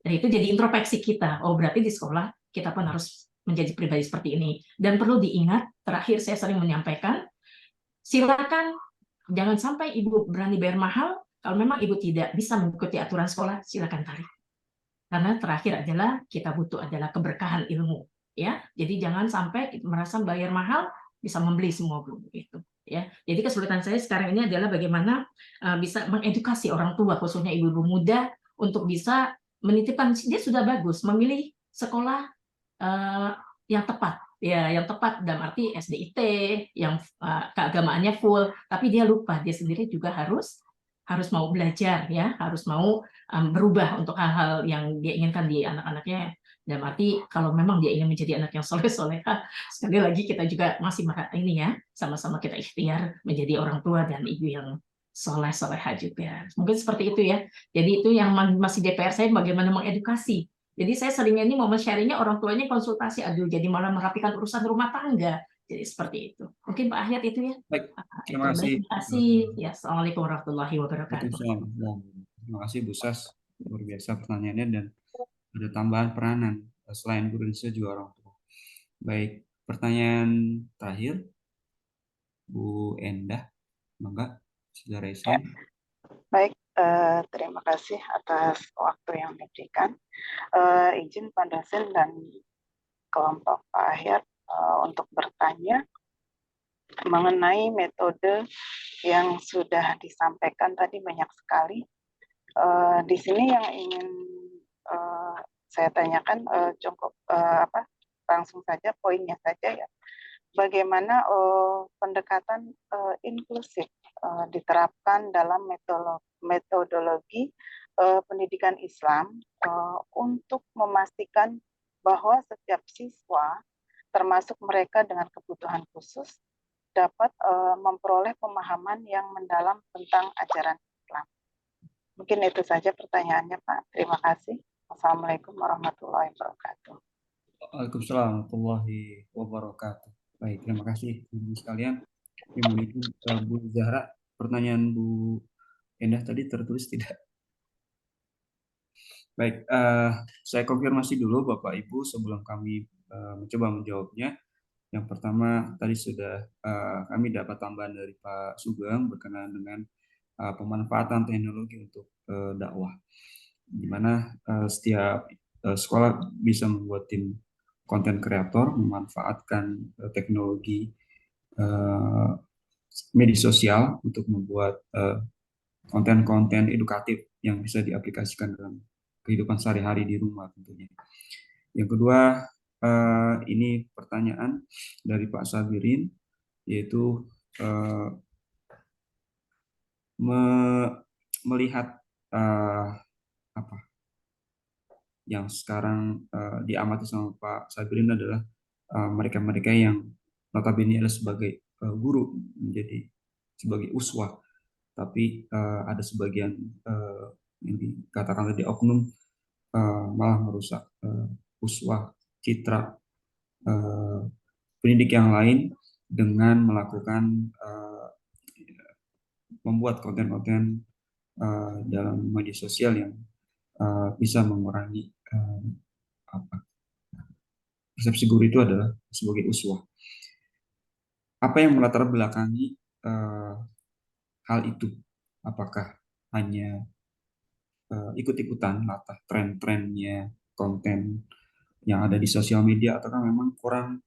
G: dan itu jadi introspeksi kita. Oh berarti di sekolah kita pun harus menjadi pribadi seperti ini. Dan perlu diingat, terakhir saya sering menyampaikan, silakan jangan sampai ibu berani bayar mahal. Kalau memang ibu tidak bisa mengikuti aturan sekolah, silakan tarik. Karena terakhir adalah kita butuh adalah keberkahan ilmu, ya. Jadi jangan sampai merasa bayar mahal bisa membeli semua guru itu, ya. Jadi kesulitan saya sekarang ini adalah bagaimana bisa mengedukasi orang tua, khususnya ibu-ibu muda, untuk bisa menitipkan, dia sudah bagus memilih sekolah yang tepat, ya, yang tepat dalam arti SDIT, yang keagamaannya full, tapi dia lupa dia sendiri juga harus mau belajar, ya, harus mau berubah untuk hal-hal yang dia inginkan di anak-anaknya. Dalam arti kalau memang dia ingin menjadi anak yang soleh-soleha, sekali lagi kita juga masih ini ya, sama-sama kita ikhtiar menjadi orang tua dan ibu yang soleh-soleha juga. Mungkin seperti itu ya. Jadi itu yang masih DPR saya, bagaimana mengedukasi. Jadi saya seringnya ini momen sharingnya orang tuanya konsultasi, aduh jadi malah merapikan urusan rumah tangga. Jadi seperti itu. Mungkin Pak Ahyat itu ya.
C: Baik, terima kasih.
G: Terima kasih. Ya, Assalamualaikum warahmatullahi wabarakatuh.
C: Terima kasih Bu Sas, luar biasa pertanyaannya dan ada tambahan peranan selain guru dan juga orang tua. Baik, pertanyaan terakhir Bu Endah, mangga saudara Islam.
H: Baik, terima kasih atas waktu yang diberikan. Izin Pak dosen dan kelompok Pak Ahyat untuk bertanya mengenai metode yang sudah disampaikan tadi banyak sekali. Di sini yang ingin saya tanyakan cukup langsung saja poinnya saja ya. Bagaimana pendekatan inklusif diterapkan dalam metodologi pendidikan Islam untuk memastikan bahwa setiap siswa, termasuk mereka dengan kebutuhan khusus, dapat memperoleh pemahaman yang mendalam tentang ajaran Islam. Mungkin itu saja pertanyaannya, Pak. Terima kasih. Assalamualaikum warahmatullahi wabarakatuh.
C: Waalaikumsalam warahmatullahi wabarakatuh. Baik, terima kasih teman-teman sekalian. Mungkin Bu Zahra, pertanyaan Bu Endah tadi tertulis tidak? Baik, saya konfirmasi dulu Bapak Ibu sebelum kami mencoba menjawabnya. Yang pertama tadi sudah kami dapat tambahan dari Pak Sugeng berkenaan dengan pemanfaatan teknologi untuk dakwah, di mana setiap sekolah bisa membuat tim konten kreator memanfaatkan teknologi media sosial untuk membuat konten-konten edukatif yang bisa diaplikasikan dalam kehidupan sehari-hari di rumah tentunya. Yang kedua, ini pertanyaan dari Pak Sabirin, yaitu melihat apa yang sekarang diamati sama Pak Sabirin adalah mereka-mereka yang notabene adalah sebagai guru, menjadi sebagai uswah, tapi ada sebagian yang dikatakan tadi oknum malah merusak uswah, citra pendidik yang lain dengan melakukan membuat konten-konten dalam media sosial yang bisa mengurangi persepsi guru itu adalah sebagai uswah. Apa yang melatar belakangi hal itu? Apakah hanya ikut-ikutan latah tren-trennya konten yang ada di sosial media, ataukah memang kurang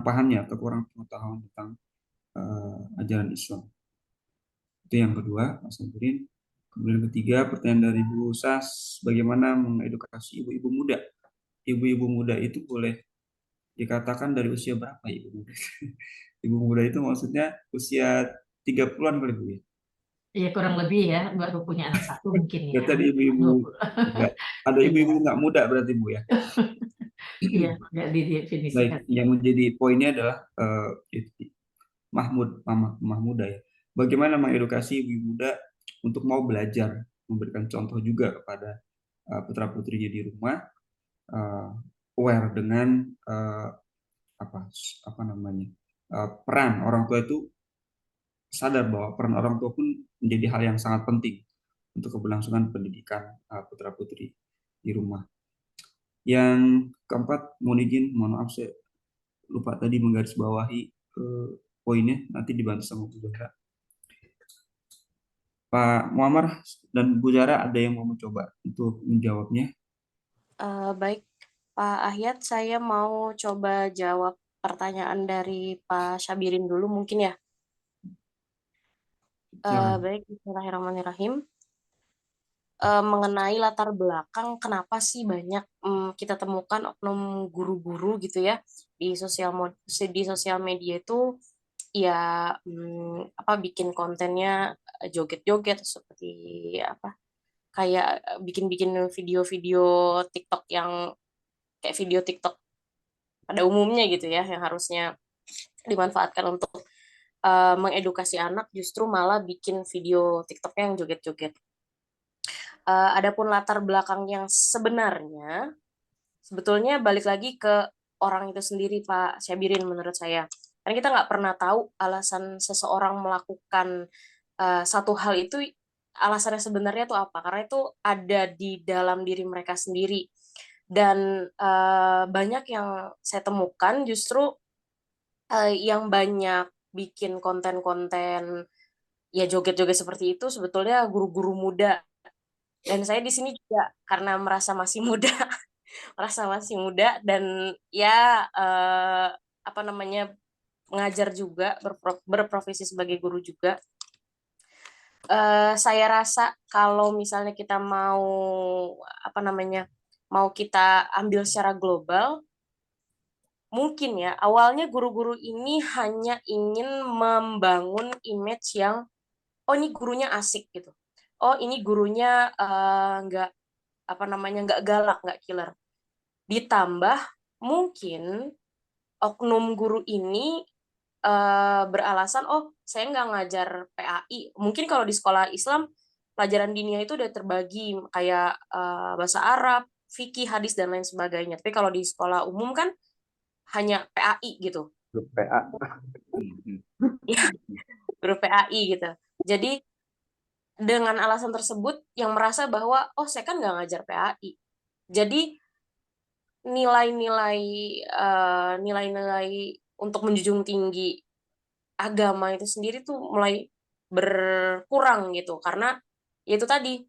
C: pahamnya atau kurang pengetahuan tentang ajaran Islam? Itu yang kedua, Mas Sabirin. Kemudian ketiga, pertanyaan dari Bu Sas, bagaimana mengedukasi ibu-ibu muda? Ibu-ibu muda itu boleh dikatakan dari usia berapa ibu muda? Ibu muda itu maksudnya usia 30-an kali Bu ya?
G: Iya kurang lebih ya, baru punya anak satu mungkin ya.
C: Tadi ibu-ibu, ada ibu-ibu nggak muda berarti Bu ya?
G: Iya, nggak didefinisikan.
C: Baik, yang menjadi poinnya adalah Mama muda ya. Bagaimana mengedukasi ibu muda untuk mau belajar, memberikan contoh juga kepada putra putrinya di rumah, aware dengan apa namanya peran orang tua itu, sadar bahwa peran orang tua pun menjadi hal yang sangat penting untuk keberlangsungan pendidikan putra putri di rumah. Yang keempat, mohon maaf saya lupa tadi menggarisbawahi poinnya, nanti dibantu sama Bu Zahra. Pak Muammar dan Bu Zahra ada yang mau mencoba untuk menjawabnya?
D: Baik, Pak Ahyat, saya mau coba jawab pertanyaan dari Pak Syabirin dulu mungkin ya. Baik, bismillahirrahmanirrahim. Mengenai latar belakang kenapa sih banyak kita temukan oknum guru-guru gitu ya di sosial media itu ya bikin kontennya joget-joget seperti kayak bikin video-video TikTok yang kayak video TikTok pada umumnya gitu ya, yang harusnya dimanfaatkan untuk mengedukasi anak, justru malah bikin video TikToknya yang joget-joget. Adapun latar belakang yang sebenarnya, sebetulnya balik lagi ke orang itu sendiri, Pak Syabirin, menurut saya. Karena kita nggak pernah tahu alasan seseorang melakukan satu hal itu, alasannya sebenarnya itu apa. Karena itu ada di dalam diri mereka sendiri. Dan banyak yang saya temukan justru yang banyak bikin konten-konten ya joget-joget seperti itu sebetulnya guru-guru muda. Dan saya di sini juga karena merasa masih muda, dan ya mengajar juga, berprofesi sebagai guru juga. Saya rasa kalau misalnya kita mau mau kita ambil secara global, mungkin ya awalnya guru-guru ini hanya ingin membangun image yang oh ini gurunya asik gitu, oh ini gurunya nggak nggak galak, nggak killer. Ditambah mungkin oknum guru ini beralasan oh saya nggak ngajar PAI. Mungkin kalau di sekolah Islam pelajaran diniyah itu udah terbagi kayak bahasa Arab, fikih, hadis dan lain sebagainya. Tapi kalau di sekolah umum kan hanya PAI gitu.
A: Grup PA.
D: Ya, grup PAI gitu. Jadi dengan alasan tersebut yang merasa bahwa oh saya kan nggak ngajar PAI. Jadi nilai-nilai untuk menjunjung tinggi agama itu sendiri tuh mulai berkurang gitu karena ya itu tadi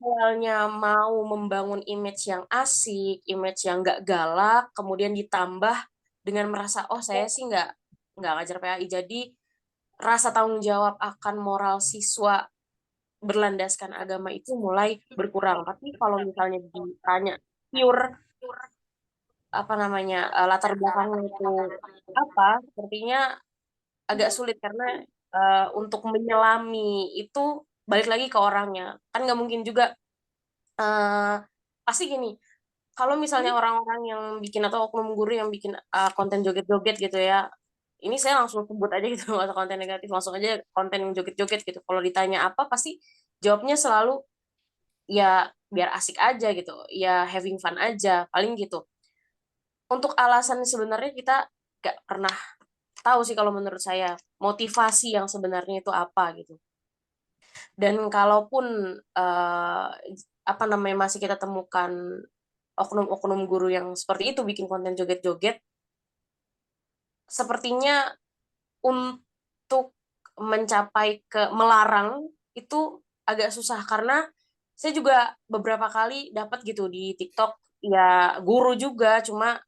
D: awalnya mau membangun image yang asik, image yang nggak galak, kemudian ditambah dengan merasa oh saya sih nggak ngajar PAI, jadi rasa tanggung jawab akan moral siswa berlandaskan agama itu mulai berkurang. Tapi kalau misalnya ditanya pure latar belakangnya itu apa, sepertinya agak sulit karena untuk menyelami itu balik lagi ke orangnya. Kan nggak mungkin juga pasti gini, kalau misalnya orang-orang yang bikin atau oknum guru yang bikin konten joget-joget gitu ya, ini saya langsung sebut aja gitu, nggak usah konten negatif, langsung aja konten yang joget-joget gitu. Kalau ditanya apa, pasti jawabnya selalu ya biar asik aja gitu, ya having fun aja, paling gitu. Untuk alasan sebenarnya kita nggak pernah tahu sih kalau menurut saya motivasi yang sebenarnya itu apa gitu. Dan kalaupun masih kita temukan oknum-oknum guru yang seperti itu bikin konten joget-joget, sepertinya untuk mencapai ke melarang itu agak susah karena saya juga beberapa kali dapat gitu di TikTok ya guru juga cuma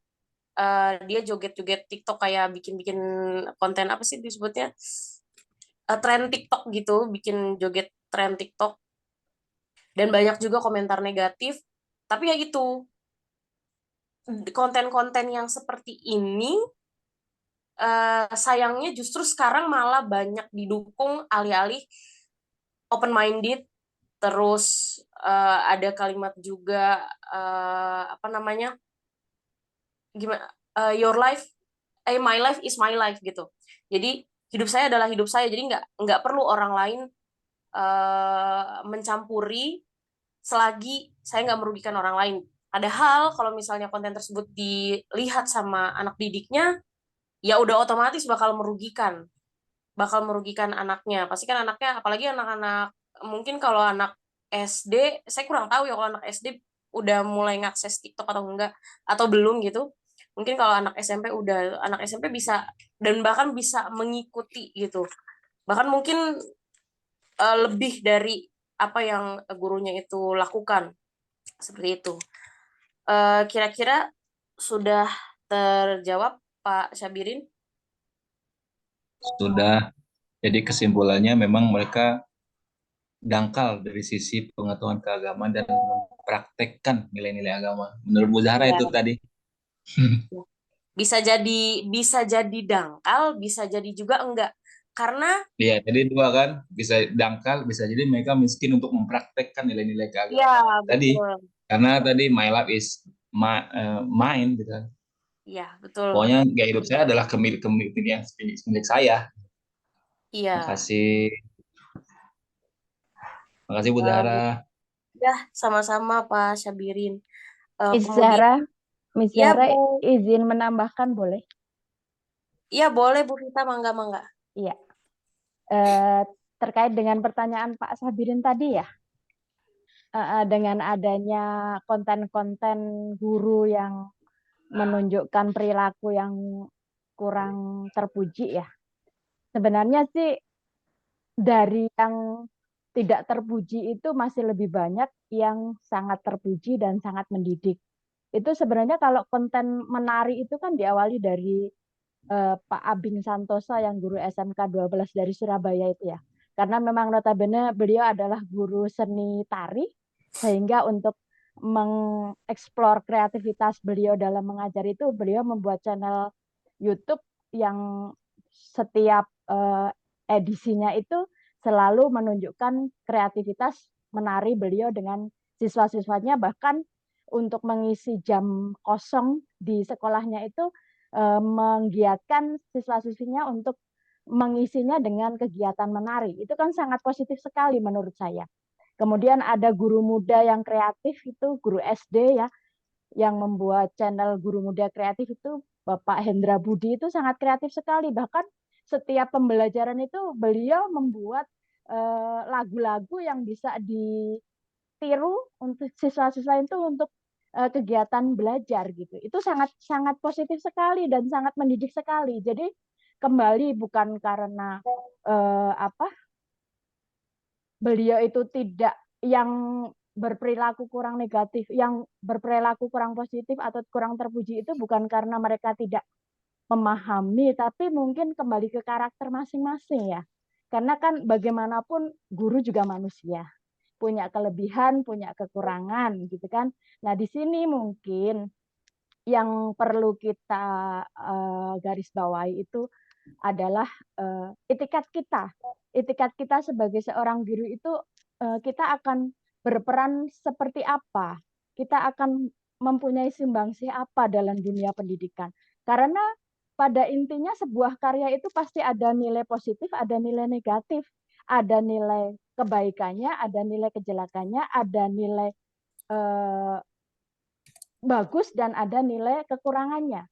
D: dia joget-joget TikTok kayak bikin-bikin konten apa sih disebutnya tren TikTok gitu, bikin joget tren TikTok dan banyak juga komentar negatif. Tapi ya gitu, konten-konten yang seperti ini sayangnya justru sekarang malah banyak didukung alih-alih open minded. Terus ada kalimat juga gimana your life my life is my life gitu. Jadi hidup saya adalah hidup saya. Jadi nggak perlu orang lain mencampuri selagi saya nggak merugikan orang lain. Padahal kalau misalnya konten tersebut dilihat sama anak didiknya, ya udah otomatis bakal merugikan anaknya. Pasti kan anaknya, apalagi anak-anak, mungkin kalau anak SD, saya kurang tahu ya kalau anak SD udah mulai ngakses TikTok atau enggak, atau belum gitu. Mungkin kalau anak SMP bisa, dan bahkan bisa mengikuti gitu. Bahkan mungkin lebih dari apa yang gurunya itu lakukan. Seperti itu. Kira-kira sudah terjawab Pak Syabirin?
F: Sudah. Jadi kesimpulannya memang mereka dangkal dari sisi pengetahuan keagamaan dan mempraktekkan nilai-nilai agama. Menurut Bu Zahra
D: Ya.
F: itu tadi.
D: Bisa jadi dangkal, bisa jadi juga enggak. Karena
F: Iya, jadi dua kan, bisa dangkal, bisa jadi mereka miskin untuk mempraktekkan nilai-nilai keagamaan.
D: ya
F: Tadi
D: betul.
F: karena tadi my life is mine gitu kan.
D: Iya, betul.
F: Pokoknya gaya hidup saya adalah kemilik saya.
D: Iya.
F: Makasih. Makasih Bu Zahra.
D: Ya, sama-sama Pak Syabirin.
I: Miss
D: Kemudian
I: Zahra, Miss
D: ya,
I: Zahra
D: Bu.
I: izin menambahkan boleh?
D: Iya, boleh Bu Rita, mangga-mangga.
I: Iya. Terkait dengan pertanyaan Pak Sabirin tadi ya, dengan adanya konten-konten guru yang menunjukkan perilaku yang kurang terpuji ya. Sebenarnya sih dari yang tidak terpuji itu masih lebih banyak yang sangat terpuji dan sangat mendidik. Itu sebenarnya kalau konten menari itu kan diawali dari Pak Abing Santoso yang guru SMK 12 dari Surabaya itu ya. Karena memang notabene beliau adalah guru seni tari, sehingga untuk mengeksplor kreativitas beliau dalam mengajar itu, beliau membuat channel YouTube yang setiap edisinya itu selalu menunjukkan kreativitas menari beliau dengan siswa-siswanya, bahkan untuk mengisi jam kosong di sekolahnya itu menggiatkan siswa-siswinya untuk mengisinya dengan kegiatan menari. Itu kan sangat positif sekali menurut saya. Kemudian ada guru muda yang kreatif, itu guru SD ya, yang membuat channel guru muda kreatif itu Bapak Hendra Budi, itu sangat kreatif sekali. Bahkan setiap pembelajaran itu beliau membuat lagu-lagu yang bisa ditiru untuk siswa-siswa itu untuk kegiatan belajar gitu. Itu sangat sangat positif sekali dan sangat mendidik sekali. Jadi kembali bukan karena beliau itu tidak yang berperilaku kurang negatif, yang berperilaku kurang positif atau kurang terpuji itu bukan karena mereka tidak memahami, tapi mungkin kembali ke karakter masing-masing ya. Karena kan bagaimanapun guru juga manusia, punya kelebihan, punya kekurangan gitu kan. Nah, di sini mungkin yang perlu kita garis bawahi itu adalah itikat kita. Itikat kita sebagai seorang guru itu kita akan berperan seperti apa? Kita akan mempunyai sumbangsih apa dalam dunia pendidikan? Karena pada intinya sebuah karya itu pasti ada nilai positif, ada nilai negatif, ada nilai kebaikannya, ada nilai kejelekannya, ada nilai bagus dan ada nilai kekurangannya.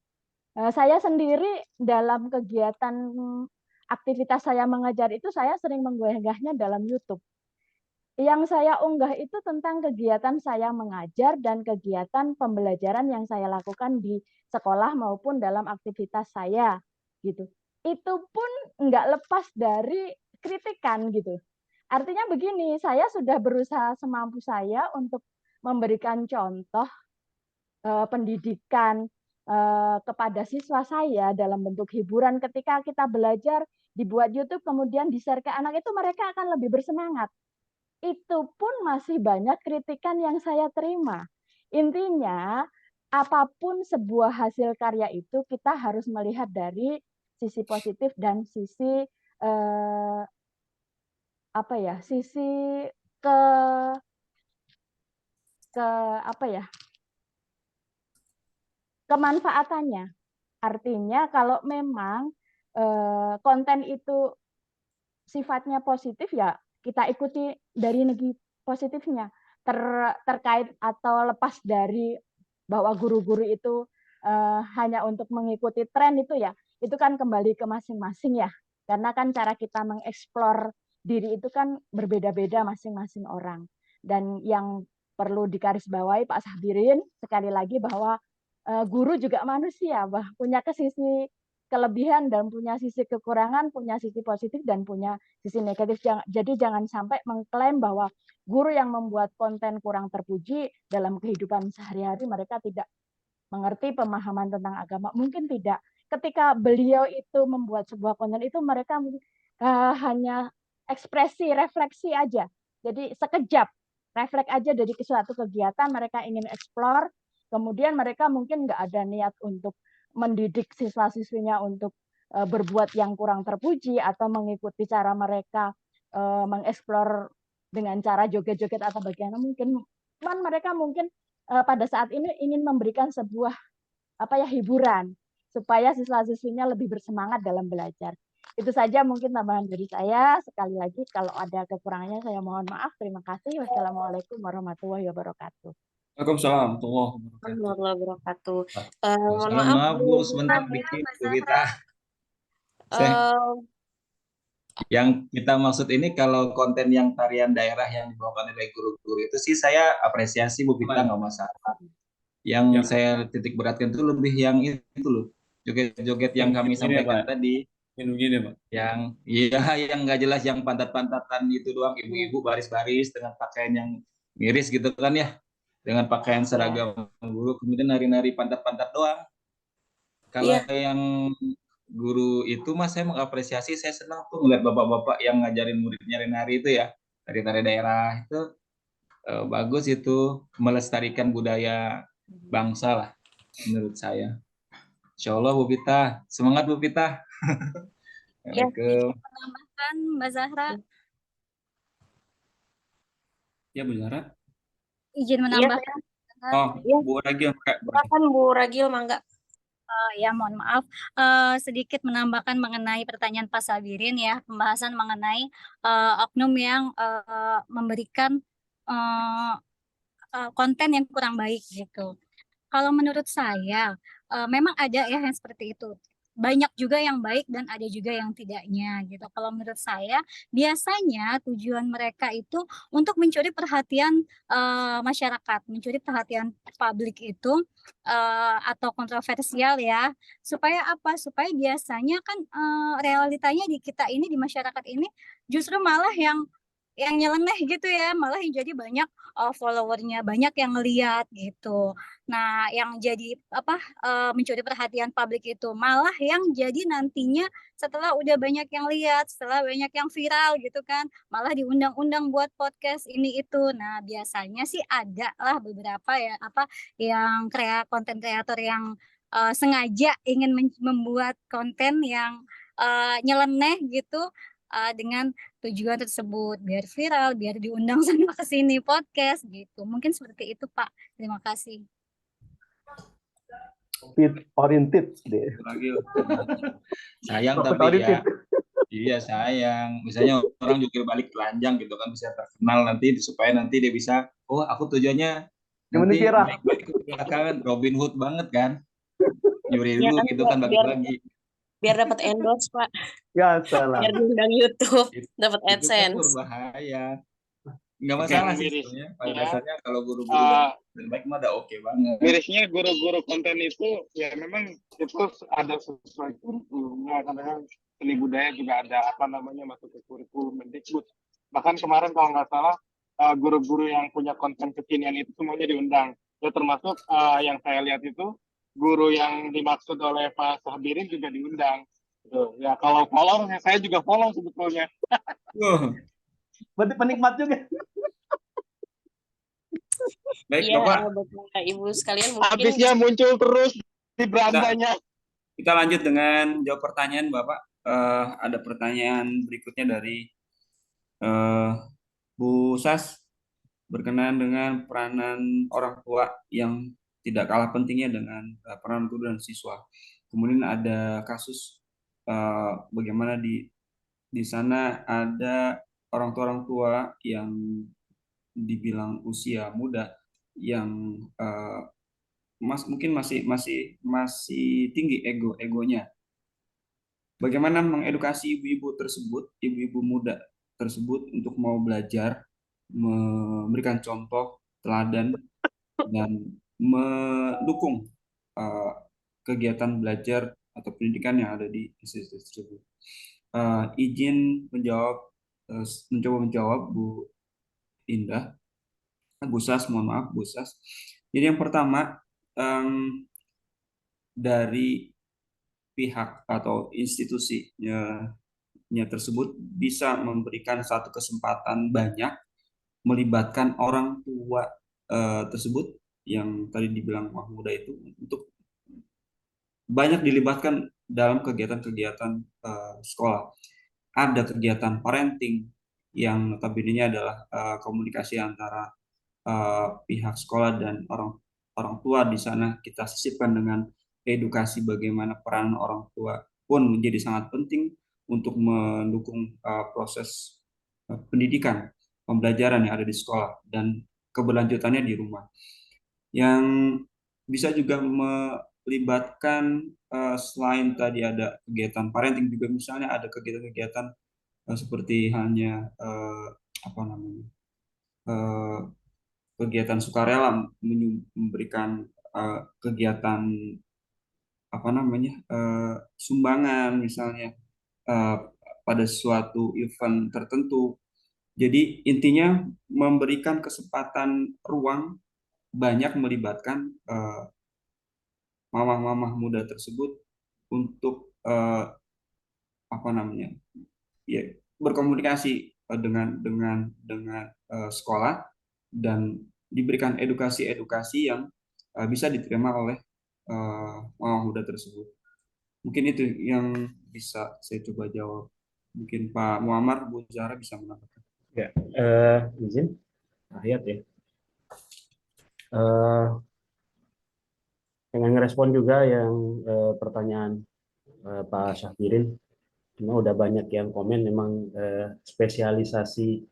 I: Saya sendiri dalam kegiatan aktivitas saya mengajar itu saya sering mengunggahnya dalam YouTube. Yang saya unggah itu tentang kegiatan saya mengajar dan kegiatan pembelajaran yang saya lakukan di sekolah maupun dalam aktivitas saya gitu. Itu pun nggak lepas dari kritikan gitu. Artinya begini, saya sudah berusaha semampu saya untuk memberikan contoh pendidikan kepada siswa saya dalam bentuk hiburan. Ketika kita belajar dibuat YouTube kemudian di-share ke anak, itu mereka akan lebih bersemangat. Itu pun masih banyak kritikan yang saya terima. Intinya apapun sebuah hasil karya itu kita harus melihat dari sisi positif dan sisi sisi ke kemanfaatannya. Artinya kalau memang konten itu sifatnya positif ya kita ikuti dari negeri positifnya. Terkait atau lepas dari bahwa guru-guru itu hanya untuk mengikuti tren itu ya, itu kan kembali ke masing-masing ya. Karena kan cara kita mengeksplor diri itu kan berbeda-beda masing-masing orang. Dan yang perlu digarisbawahi Pak Sabirin sekali lagi bahwa guru juga manusia, punya sisi kelebihan dan punya sisi kekurangan, punya sisi positif dan punya sisi negatif. Jadi jangan sampai mengklaim bahwa guru yang membuat konten kurang terpuji dalam kehidupan sehari-hari mereka tidak mengerti pemahaman tentang agama. Mungkin tidak. Ketika beliau itu membuat sebuah konten itu mereka hanya ekspresi, refleksi aja. Jadi sekejap, refleks aja dari suatu kegiatan mereka ingin eksplor. Kemudian mereka mungkin nggak ada niat untuk mendidik siswa-siswinya untuk berbuat yang kurang terpuji atau mengikuti cara mereka mengeksplor dengan cara joget-joget atau bagaimana mungkin. Cuman mereka mungkin pada saat ini ingin memberikan sebuah hiburan supaya siswa-siswinya lebih bersemangat dalam belajar. Itu saja mungkin tambahan dari saya. Sekali lagi kalau ada kekurangannya saya mohon maaf. Terima kasih. Wassalamualaikum warahmatullahi wabarakatuh.
C: Waalaikumsalam
D: warahmatullahi wabarakatuh. Mohon
F: Mohon
D: maaf
F: maaf Bu, sebentar dikit Bu Rita. Yang kita maksud ini kalau konten yang tarian daerah yang dibawakan oleh guru-guru itu sih saya apresiasi Bu Rita, nggak masalah. Yang saya titik beratkan itu lebih yang itu loh, joget-joget yang kami sampaikan tadi.
C: Begini Pak.
F: Yang yang nggak jelas, yang pantat-pantatan itu doang, ibu-ibu baris-baris dengan pakaian yang miris gitu kan ya, dengan pakaian seragam guru, kemudian nari-nari pantat-pantat doang. Kalau yang guru itu Mas saya mengapresiasi, saya senang tuh ngeliat bapak-bapak yang ngajarin muridnya nari itu ya, tari-tari daerah itu bagus itu, melestarikan budaya bangsa lah menurut saya. Insya Allah Bu Pita, semangat Bu Pita.
J: Ya,
F: Assalamualaikum.
J: menambahkan Mbak Zahra,
C: Ya Bu Zahra.
J: izin
D: Iya,
J: menambahkan.
C: Oh,
D: Iya.
C: Bu Ragil, Kak.
D: Silakan Bu Ragil, mangga.
J: Ya, mohon maaf. Sedikit menambahkan mengenai pertanyaan Pak Sabirin ya, pembahasan mengenai oknum yang memberikan eh, konten yang kurang baik gitu. Kalau menurut saya, memang ada ya yang seperti itu. Banyak juga yang baik dan ada juga yang tidaknya gitu. Kalau menurut saya, biasanya tujuan mereka itu untuk mencuri perhatian masyarakat, mencuri perhatian publik itu atau kontroversial ya. Supaya apa? Supaya biasanya kan realitanya di kita ini, di masyarakat ini justru malah yang nyeleneh gitu ya, malah yang jadi banyak followernya, banyak yang ngeliat gitu. Nah, yang jadi apa mencuri perhatian publik itu malah yang jadi nantinya setelah udah banyak yang lihat, setelah banyak yang viral gitu kan, malah diundang-undang buat podcast ini itu. Nah, biasanya sih ada lah beberapa ya apa yang konten kreator yang sengaja ingin membuat konten yang nyeleneh gitu dengan tujuan tersebut biar viral, biar diundang sana ke sini podcast gitu. Mungkin seperti itu, Pak. Terima kasih.
K: Oriented deh.
F: Sayang tapi ya. Iya sayang. Misalnya orang jukir balik telanjang gitu kan bisa terkenal nanti supaya nanti dia bisa, oh aku tujuannya nanti baik-baik ke belakang, Robin Hood banget kan. Nyuri dulu
D: kan,
F: gitu kan bagi-bagi.
D: Biar dapat endorse, Pak.
K: Ya salah.
D: Biar diundang YouTube, dapat AdSense.
F: Itu kan berbahaya. Nggak masalah sih sebetulnya. Pada dasarnya kalau guru-guru dan baik mah udah oke banget.
L: Mirisnya guru-guru konten itu ya memang itu ada sesuai kurikulumnya. Kadang seni budaya juga ada apa namanya masuk ke kurikulum Mendikbud. Bahkan kemarin kalau nggak salah guru-guru yang punya konten kekinian itu semuanya diundang. Ya termasuk yang saya lihat itu guru yang dimaksud oleh Pak Sabirin juga diundang. Tuh, ya kalau follow saya juga follow sebetulnya.
K: Berarti penikmat juga.
F: Baik,
D: ya,
F: Bapak.
D: Ibu sekalian mungkin
L: habisnya muncul terus di berandanya.
C: Kita lanjut dengan jawab pertanyaan, Bapak. Ada pertanyaan berikutnya dari Bu Sas berkenaan dengan peranan orang tua yang tidak kalah pentingnya dengan peran guru dan siswa. Kemudian ada kasus bagaimana di sana ada orang tua yang dibilang usia muda yang mungkin masih tinggi egonya. Bagaimana mengedukasi ibu-ibu tersebut, ibu-ibu muda tersebut untuk mau belajar, memberikan contoh teladan dan mendukung kegiatan belajar atau pendidikan yang ada di institusi tersebut. Izin mencoba menjawab Bu Indah, Bu Sas, mohon maaf Bu Sas. Jadi yang pertama dari pihak atau institusinya tersebut bisa memberikan satu kesempatan banyak melibatkan orang tua tersebut yang tadi dibilang wah muda itu untuk banyak dilibatkan dalam kegiatan-kegiatan sekolah. Ada kegiatan parenting yang notabene adalah komunikasi antara pihak sekolah dan orang tua. Di sana kita sisipkan dengan edukasi bagaimana peran orang tua pun menjadi sangat penting untuk mendukung proses pendidikan, pembelajaran yang ada di sekolah dan keberlanjutannya di rumah. Yang bisa juga melibatkan selain tadi ada kegiatan parenting juga misalnya ada kegiatan-kegiatan seperti halnya kegiatan sukarela memberikan kegiatan sumbangan misalnya pada suatu event tertentu. Jadi intinya memberikan kesempatan ruang banyak melibatkan mamah-mamah muda tersebut untuk berkomunikasi dengan sekolah dan diberikan edukasi-edukasi yang bisa diterima oleh mama muda tersebut. Mungkin itu yang bisa saya coba jawab. Mungkin Pak Muammar, Bu Zahra bisa menambahkan.
B: Ya, izin ayat ya. Pengen ngerespon juga yang pertanyaan Pak Syahbirin. Cuma udah banyak yang komen memang spesialisasi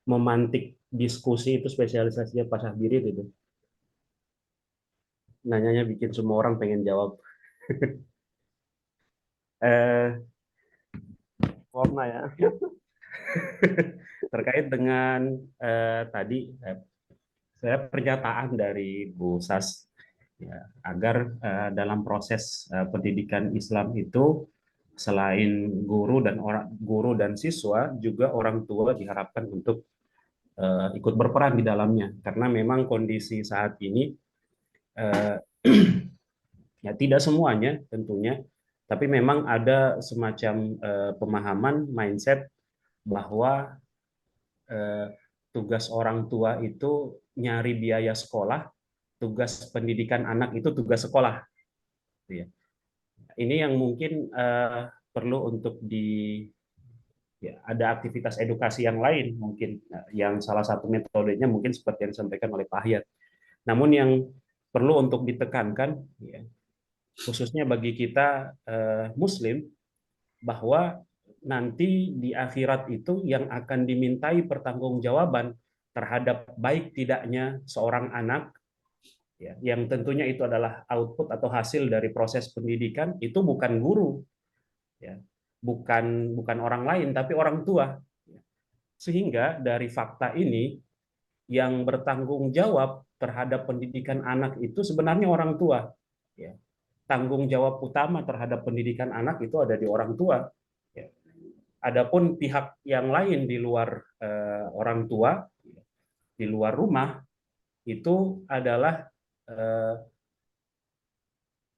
B: memantik diskusi itu spesialisasinya Pak Syahbirin itu. Nanyanya bikin semua orang pengen jawab.
K: Warna ya.
B: Terkait dengan tadi saya pernyataan dari Bu Sas ya, agar dalam proses pendidikan Islam itu selain guru dan siswa juga orang tua diharapkan untuk ikut berperan di dalamnya karena memang kondisi saat ini ya tidak semuanya tentunya tapi memang ada semacam pemahaman mindset bahwa tugas orang tua itu nyari biaya sekolah, tugas pendidikan anak itu tugas sekolah. Ini yang mungkin perlu untuk ada aktivitas edukasi yang lain mungkin, yang salah satu metodenya mungkin seperti yang disampaikan oleh Pak Hayat. Namun yang perlu untuk ditekankan, khususnya bagi kita Muslim, bahwa nanti di akhirat itu yang akan dimintai pertanggungjawaban terhadap baik tidaknya seorang anak, yang tentunya itu adalah output atau hasil dari proses pendidikan, itu bukan guru, bukan orang lain, tapi orang tua. Sehingga dari fakta ini, yang bertanggung jawab terhadap pendidikan anak itu sebenarnya orang tua. Tanggung jawab utama terhadap pendidikan anak itu ada di orang tua. Adapun pihak yang lain di luar orang tua, di luar rumah, itu adalah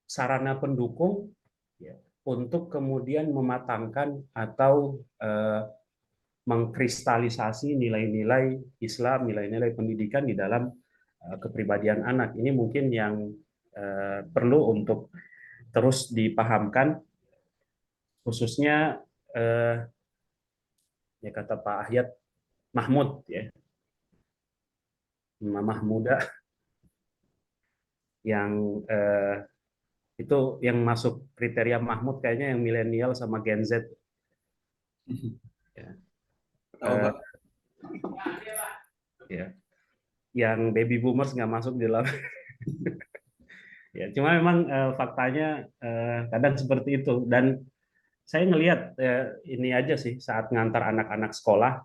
B: sarana pendukung untuk kemudian mematangkan atau mengkristalisasi nilai-nilai Islam, nilai-nilai pendidikan di dalam kepribadian anak. Ini mungkin yang perlu untuk terus dipahamkan, khususnya ya kata Pak Ahyat, Mahmud ya, mamah muda yang itu yang masuk kriteria Mahmud kayaknya yang milenial sama Gen Z. Ya. Yang baby boomers nggak masuk di dalam. Ya, cuma memang faktanya kadang seperti itu. Dan saya ngelihat ini aja sih, saat ngantar anak-anak sekolah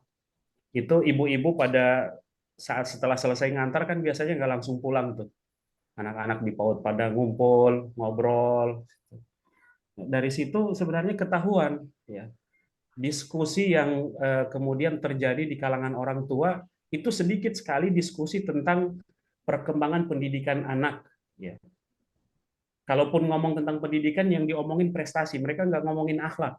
B: itu ibu-ibu pada saat setelah selesai ngantar kan biasanya nggak langsung pulang tuh, anak-anak di PAUD pada ngumpul ngobrol. Dari situ sebenarnya ketahuan ya, diskusi yang kemudian terjadi di kalangan orang tua itu sedikit sekali diskusi tentang perkembangan pendidikan anak ya. Kalaupun ngomong tentang pendidikan, yang diomongin prestasi, mereka nggak ngomongin akhlak,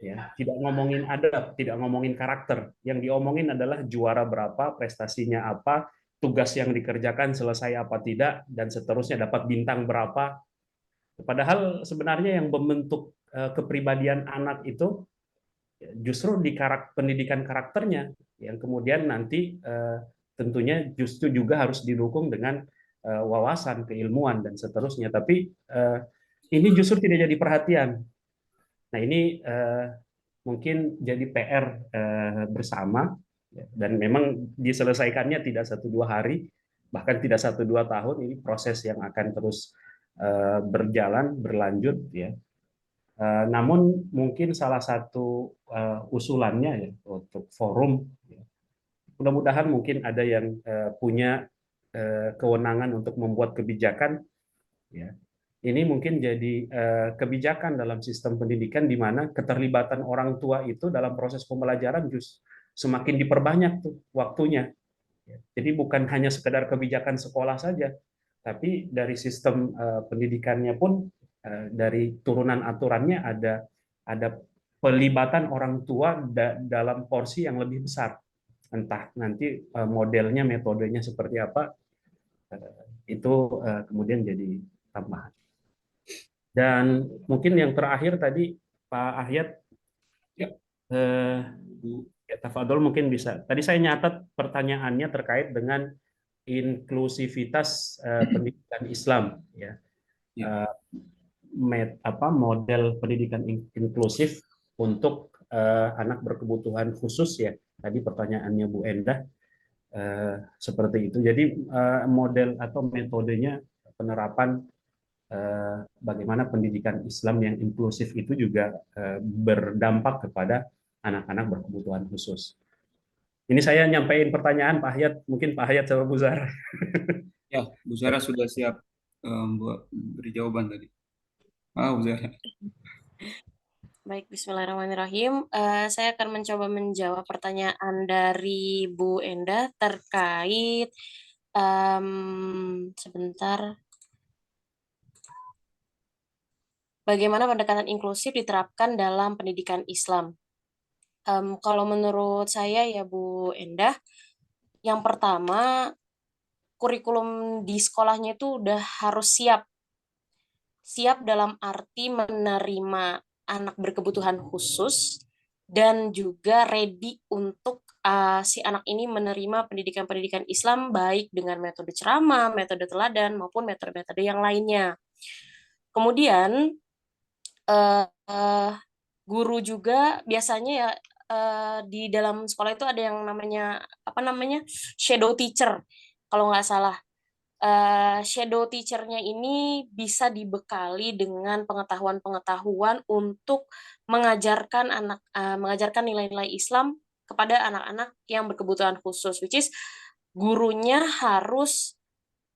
B: ya, tidak ngomongin adab, tidak ngomongin karakter. Yang diomongin adalah juara berapa, prestasinya apa, tugas yang dikerjakan selesai apa tidak, dan seterusnya dapat bintang berapa. Padahal sebenarnya yang membentuk kepribadian anak itu justru di pendidikan karakternya, yang kemudian nanti tentunya justru juga harus didukung dengan wawasan, keilmuan, dan seterusnya. Tapi ini justru tidak jadi perhatian. Nah ini mungkin jadi PR bersama, dan memang diselesaikannya tidak 1-2 hari, bahkan tidak 1-2 tahun. Ini proses yang akan terus berjalan, berlanjut. Ya. Namun mungkin salah satu usulannya ya, untuk forum, ya, mudah-mudahan mungkin ada yang punya kewenangan untuk membuat kebijakan, ya. Ini mungkin jadi kebijakan dalam sistem pendidikan di mana keterlibatan orang tua itu dalam proses pembelajaran semakin diperbanyak tuh waktunya. Jadi bukan hanya sekedar kebijakan sekolah saja, tapi dari sistem pendidikannya pun dari turunan aturannya ada pelibatan orang tua dalam porsi yang lebih besar. entah nanti modelnya, metodenya seperti apa, itu kemudian jadi tambahan. Dan mungkin yang terakhir tadi Pak Ahyat, ya, Tafadol mungkin bisa. Tadi saya nyatat pertanyaannya terkait dengan inklusivitas pendidikan Islam, ya. Model pendidikan inklusif untuk anak berkebutuhan khusus, ya. Tadi pertanyaannya Bu Endah seperti itu. Jadi model atau metodenya penerapan bagaimana pendidikan Islam yang inklusif itu juga berdampak kepada anak-anak berkebutuhan khusus. Ini saya nyampaikan pertanyaan Pak Hayat, mungkin Pak Hayat sama Bu Zara.
C: Ya, Bu Zara sudah siap buat beri jawaban tadi. Bu Zara.
D: Baik, bismillahirrahmanirrahim. Saya akan mencoba menjawab pertanyaan dari Bu Endah terkait sebentar. Bagaimana pendekatan inklusif diterapkan dalam pendidikan Islam? Kalau menurut saya ya Bu Endah, yang pertama kurikulum di sekolahnya itu udah harus siap. Siap dalam arti menerima anak berkebutuhan khusus dan juga ready untuk si anak ini menerima pendidikan-pendidikan Islam baik dengan metode ceramah, metode teladan maupun metode-metode yang lainnya. Kemudian guru juga biasanya ya di dalam sekolah itu ada yang namanya shadow teacher kalau nggak salah. Shadow teacher-nya ini bisa dibekali dengan pengetahuan-pengetahuan untuk mengajarkan mengajarkan nilai-nilai Islam kepada anak-anak yang berkebutuhan khusus, which is gurunya harus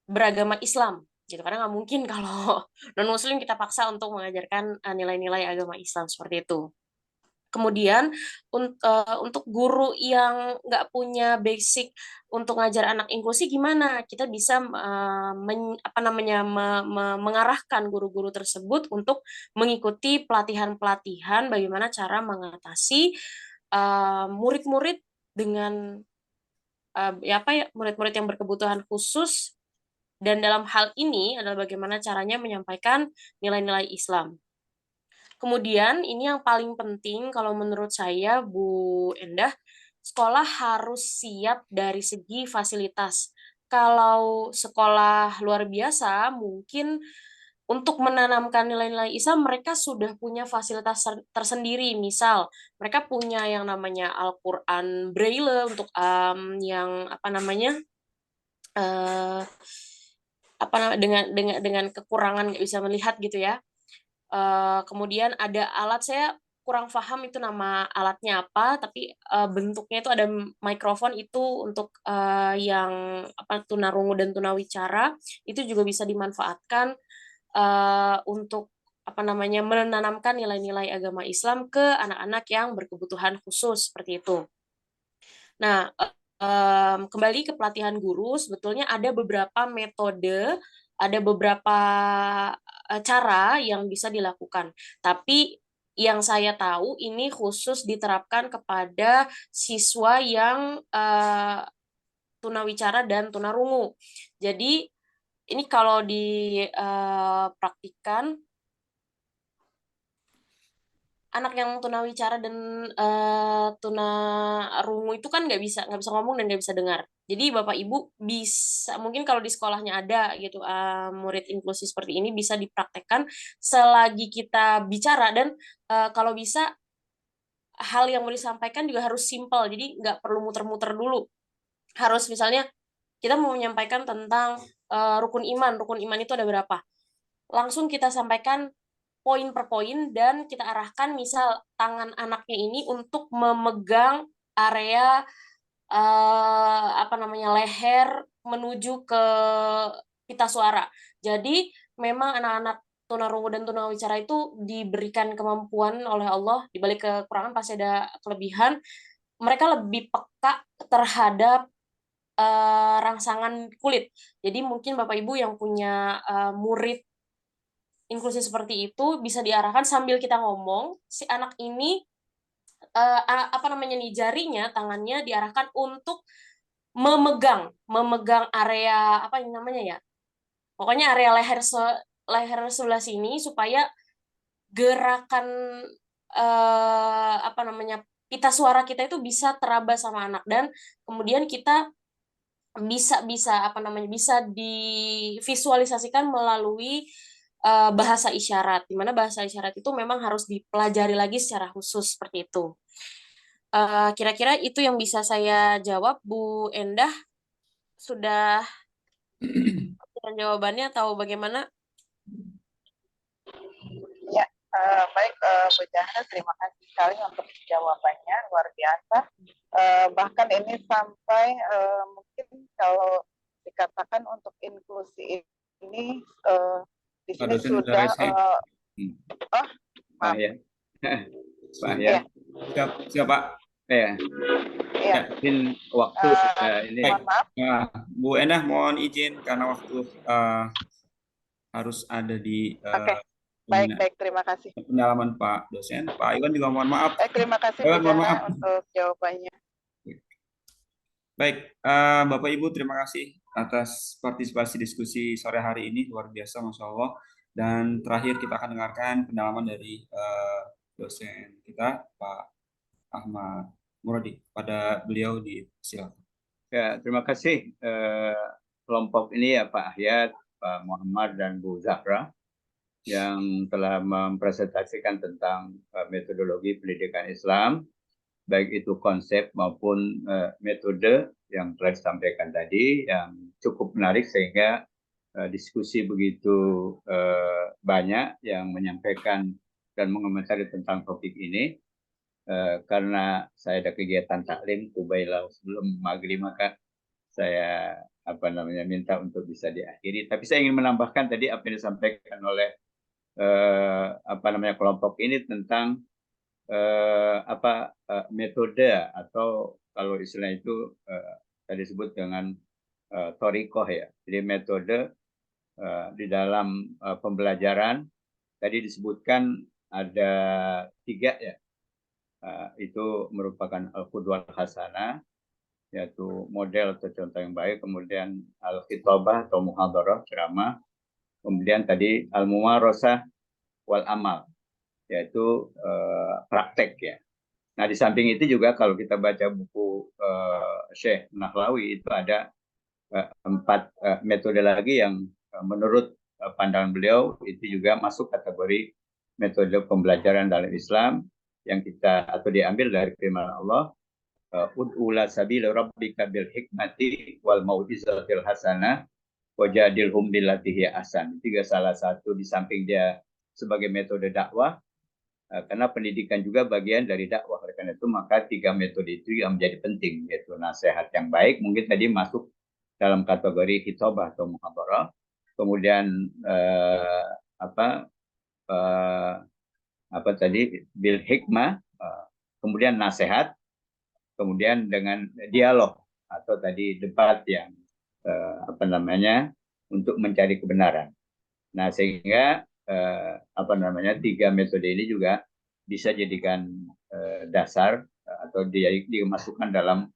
D: beragama Islam. Gitu, karena nggak mungkin kalau non-muslim kita paksa untuk mengajarkan nilai-nilai agama Islam seperti itu. Kemudian untuk guru yang nggak punya basic untuk ngajar anak inklusi gimana? Kita bisa mengarahkan guru-guru tersebut untuk mengikuti pelatihan-pelatihan bagaimana cara mengatasi murid-murid dengan murid-murid yang berkebutuhan khusus. Dan dalam hal ini adalah bagaimana caranya menyampaikan nilai-nilai Islam. Kemudian ini yang paling penting kalau menurut saya Bu Endah, sekolah harus siap dari segi fasilitas. Kalau sekolah luar biasa mungkin untuk menanamkan nilai-nilai Islam mereka sudah punya fasilitas tersendiri. Misal mereka punya yang namanya Al-Qur'an Braille untuk yang dengan kekurangan nggak bisa melihat gitu ya. Kemudian ada alat, saya kurang paham itu nama alatnya apa, tapi bentuknya itu ada mikrofon itu untuk yang tunarungu dan tunawicara itu juga bisa dimanfaatkan untuk menanamkan nilai-nilai agama Islam ke anak-anak yang berkebutuhan khusus seperti itu. Nah, kembali ke pelatihan guru, sebetulnya ada beberapa metode, ada beberapa cara yang bisa dilakukan. Tapi yang saya tahu ini khusus diterapkan kepada siswa yang tunawicara dan tunarungu. Jadi ini kalau dipraktikkan, anak yang tunawicara dan tunarungu itu kan nggak bisa ngomong dan nggak bisa dengar. Jadi Bapak Ibu bisa mungkin kalau di sekolahnya ada gitu murid inklusi seperti ini bisa dipraktekkan selagi kita bicara, dan kalau bisa hal yang mau disampaikan juga harus simpel. Jadi nggak perlu muter-muter dulu. Harus misalnya kita mau menyampaikan tentang rukun iman. Rukun iman itu ada berapa? Langsung kita sampaikan poin per poin dan kita arahkan misal tangan anaknya ini untuk memegang area leher menuju ke pita suara. Jadi memang anak-anak tunarungu dan tunawicara itu diberikan kemampuan oleh Allah, di balik kekurangan pasti ada kelebihan. Mereka lebih peka terhadap rangsangan kulit. Jadi mungkin Bapak Ibu yang punya murid inklusi seperti itu bisa diarahkan sambil kita ngomong, si anak ini apa namanya nih, jarinya, tangannya diarahkan untuk memegang area apa yang namanya ya, pokoknya area leher sebelah sini, supaya gerakan apa namanya, pita suara kita itu bisa teraba sama anak, dan kemudian kita bisa apa namanya, bisa divisualisasikan melalui bahasa isyarat, di mana bahasa isyarat itu memang harus dipelajari lagi secara khusus seperti itu. Kira-kira itu yang bisa saya jawab. Bu Endah, sudah jawabannya atau bagaimana?
H: Ya, baik Bu Jahra, terima kasih sekali untuk jawabannya, luar biasa. Bahkan ini sampai mungkin kalau dikatakan untuk inklusi ini di sini sudah
A: Pak ya. Pak ya.
C: Siapa?
A: Ya. Mungkin waktu ini.
H: Mohon maaf.
C: Bu Endah, mohon izin karena waktu harus ada di
H: Baik, terima kasih.
C: Pendalaman Pak dosen. Pak Iwan juga mohon maaf.
H: Terima kasih Bu Jahra untuk jawabannya.
C: Baik, Bapak Ibu, terima kasih atas partisipasi diskusi sore hari ini, luar biasa, Masya Allah. Dan terakhir kita akan dengarkan pendalaman dari dosen kita, Pak Ahmad Muradi. Pada beliau silakan.
A: Ya, terima kasih kelompok ini ya Pak Ahyat, Pak Muhammad, dan Bu Zahra yang telah mempresentasikan tentang metodologi pendidikan Islam, baik itu konsep maupun metode yang telah disampaikan tadi, yang cukup menarik sehingga diskusi begitu banyak yang menyampaikan dan mengomentari tentang topik ini. Karena saya ada kegiatan taklim Kubailah sebelum maghrib, maka saya minta untuk bisa diakhiri. Tapi saya ingin menambahkan tadi apa yang disampaikan oleh kelompok ini tentang metode, atau kalau istilah itu tadi disebut dengan thoriqoh ya. Jadi metode di dalam pembelajaran tadi disebutkan ada 3 ya. Itu merupakan al-qudwah hasanah, yaitu model atau contoh yang baik, kemudian al-khitabah atau muhadarah, ceramah, kemudian tadi al-mumarasah wal amal, yaitu praktek ya. Nah, di samping itu juga kalau kita baca buku Syekh Nahlawi, itu ada 4 metode lagi yang menurut pandangan beliau itu juga masuk kategori metode pembelajaran dalam Islam, yang kita atau diambil dari firman Allah, ud'ula sabila rabbika bil hikmati wal mau'izatil hasanah wajadilhum billati hiya ahsan. Tiga salah satu di samping dia sebagai metode dakwah, karena pendidikan juga bagian dari dakwah. Oleh karena itu maka 3 metode itu yang menjadi penting, yaitu nasihat yang baik, mungkin tadi masuk dalam kategori khitabah atau muhadarah, kemudian bil hikmah, kemudian nasihat, kemudian dengan dialog atau tadi debat yang untuk mencari kebenaran. Nah, sehingga 3 metode ini juga bisa jadikan dasar atau dimasukkan dalam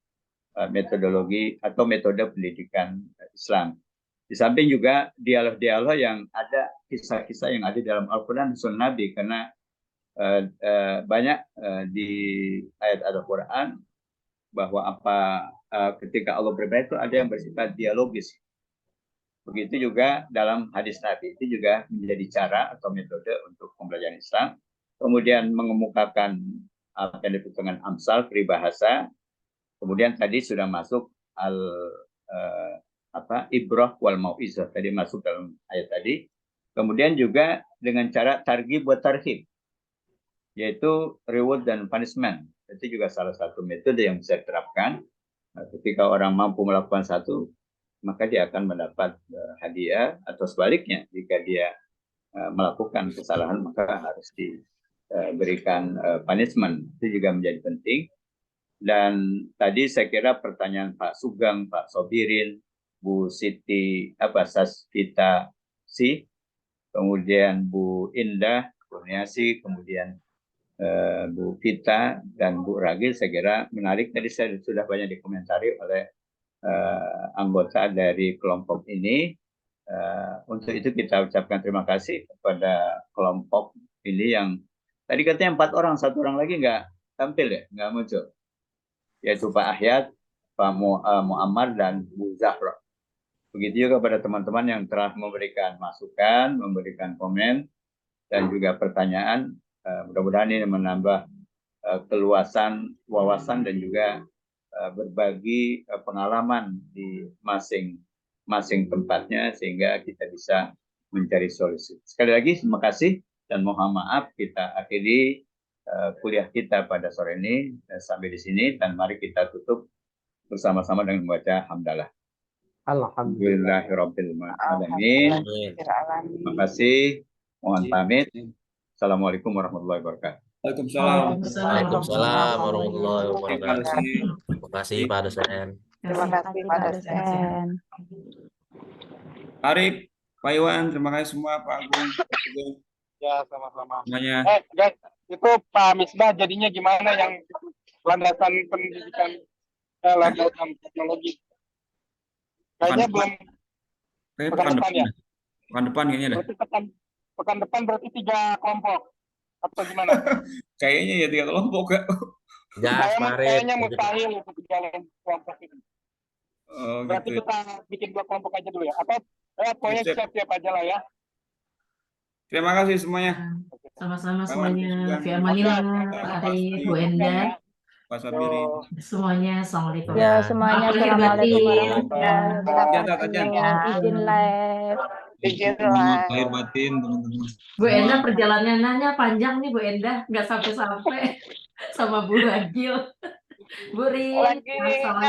A: metodologi atau metode pendidikan Islam. Di samping juga dialog-dialog yang ada, kisah-kisah yang ada dalam Al-Quran dan Sunnah Nabi, karena banyak di ayat Al-Quran bahwa ketika Allah berbicara itu ada yang bersifat dialogis. Begitu juga dalam hadis Nabi, itu juga menjadi cara atau metode untuk pembelajaran Islam. Kemudian mengemukakan apa yang disebut dengan amsal, peribahasa. Kemudian tadi sudah masuk ibrah wal mau'izah, tadi masuk dalam ayat tadi. Kemudian juga dengan cara targhib wa tarhib, yaitu reward dan punishment. Itu juga salah satu metode yang bisa diterapkan. Ketika orang mampu melakukan satu, maka dia akan mendapat hadiah, atau sebaliknya jika dia melakukan kesalahan maka harus diberikan punishment. Itu juga menjadi penting. Dan tadi saya kira pertanyaan Pak Sugeng, Pak Sobirin, Bu Siti Sasvita Si, kemudian Bu Indah Kurniasi, kemudian Bu Vita dan Bu Ragil, saya kira menarik. Tadi saya sudah banyak dikomentari oleh anggota dari kelompok ini. Untuk itu kita ucapkan terima kasih kepada kelompok ini yang tadi katanya 4 orang, 1 orang lagi nggak tampil ya, nggak muncul, yaitu Pak Ahyad, Pak Muammar, dan Bu Zahra. Begitu juga pada teman-teman yang telah memberikan masukan, memberikan komen, dan juga pertanyaan. Mudah-mudahan ini menambah keluasan wawasan dan juga berbagi pengalaman di masing-masing tempatnya sehingga kita bisa mencari solusi. Sekali lagi terima kasih dan mohon maaf kita akhiri kuliah kita pada sore ini sampai di sini, dan mari kita tutup bersama-sama dengan membaca hamdalah. Alhamdulillahirabbil alamin. Terima kasih. Mohon pamit. Assalamualaikum warahmatullahi wabarakatuh.
M: Waalaikumsalam warahmatullahi wabarakatuh. Terima kasih Pak dosen.
H: Terima kasih Pak dosen.
C: Arif, Pak Iwan, terima kasih semua, Pak Agung.
L: Ya, sama-sama.
C: Semuanya.
L: Guys, itu Pak Misbah jadinya gimana yang landasan pendidikan, landasan teknologi? Kayaknya belum.
C: Pekan depan ya? Pekan depan kayaknya dah.
L: Berarti pekan depan berarti 3 kelompok. Atau gimana?
C: Kayaknya ya 3 kelompok, Kak.
L: Kayaknya mustahil itu 3 kelompok itu.
C: Oh,
L: berarti
C: gitu.
L: kita bikin 2 kelompok aja dulu ya? Atau pokoknya siap-siap aja lah ya?
C: Terima kasih semuanya.
G: Sama-sama semuanya. Fi amanillah, Pak Arif, Bu Enda.
C: Pak Sabirin.
G: Semuanya, assalamualaikum.
I: Ya, semuanya assalamualaikum warahmatullahi wabarakatuh. Izin live.
H: Izin live.
F: Lahir batin teman-teman.
G: Bu Enda perjalanannya panjang nih, Bu Enda, nggak sampai-sampai sama Bu Ragil. Bu Ri, assalamualaikum.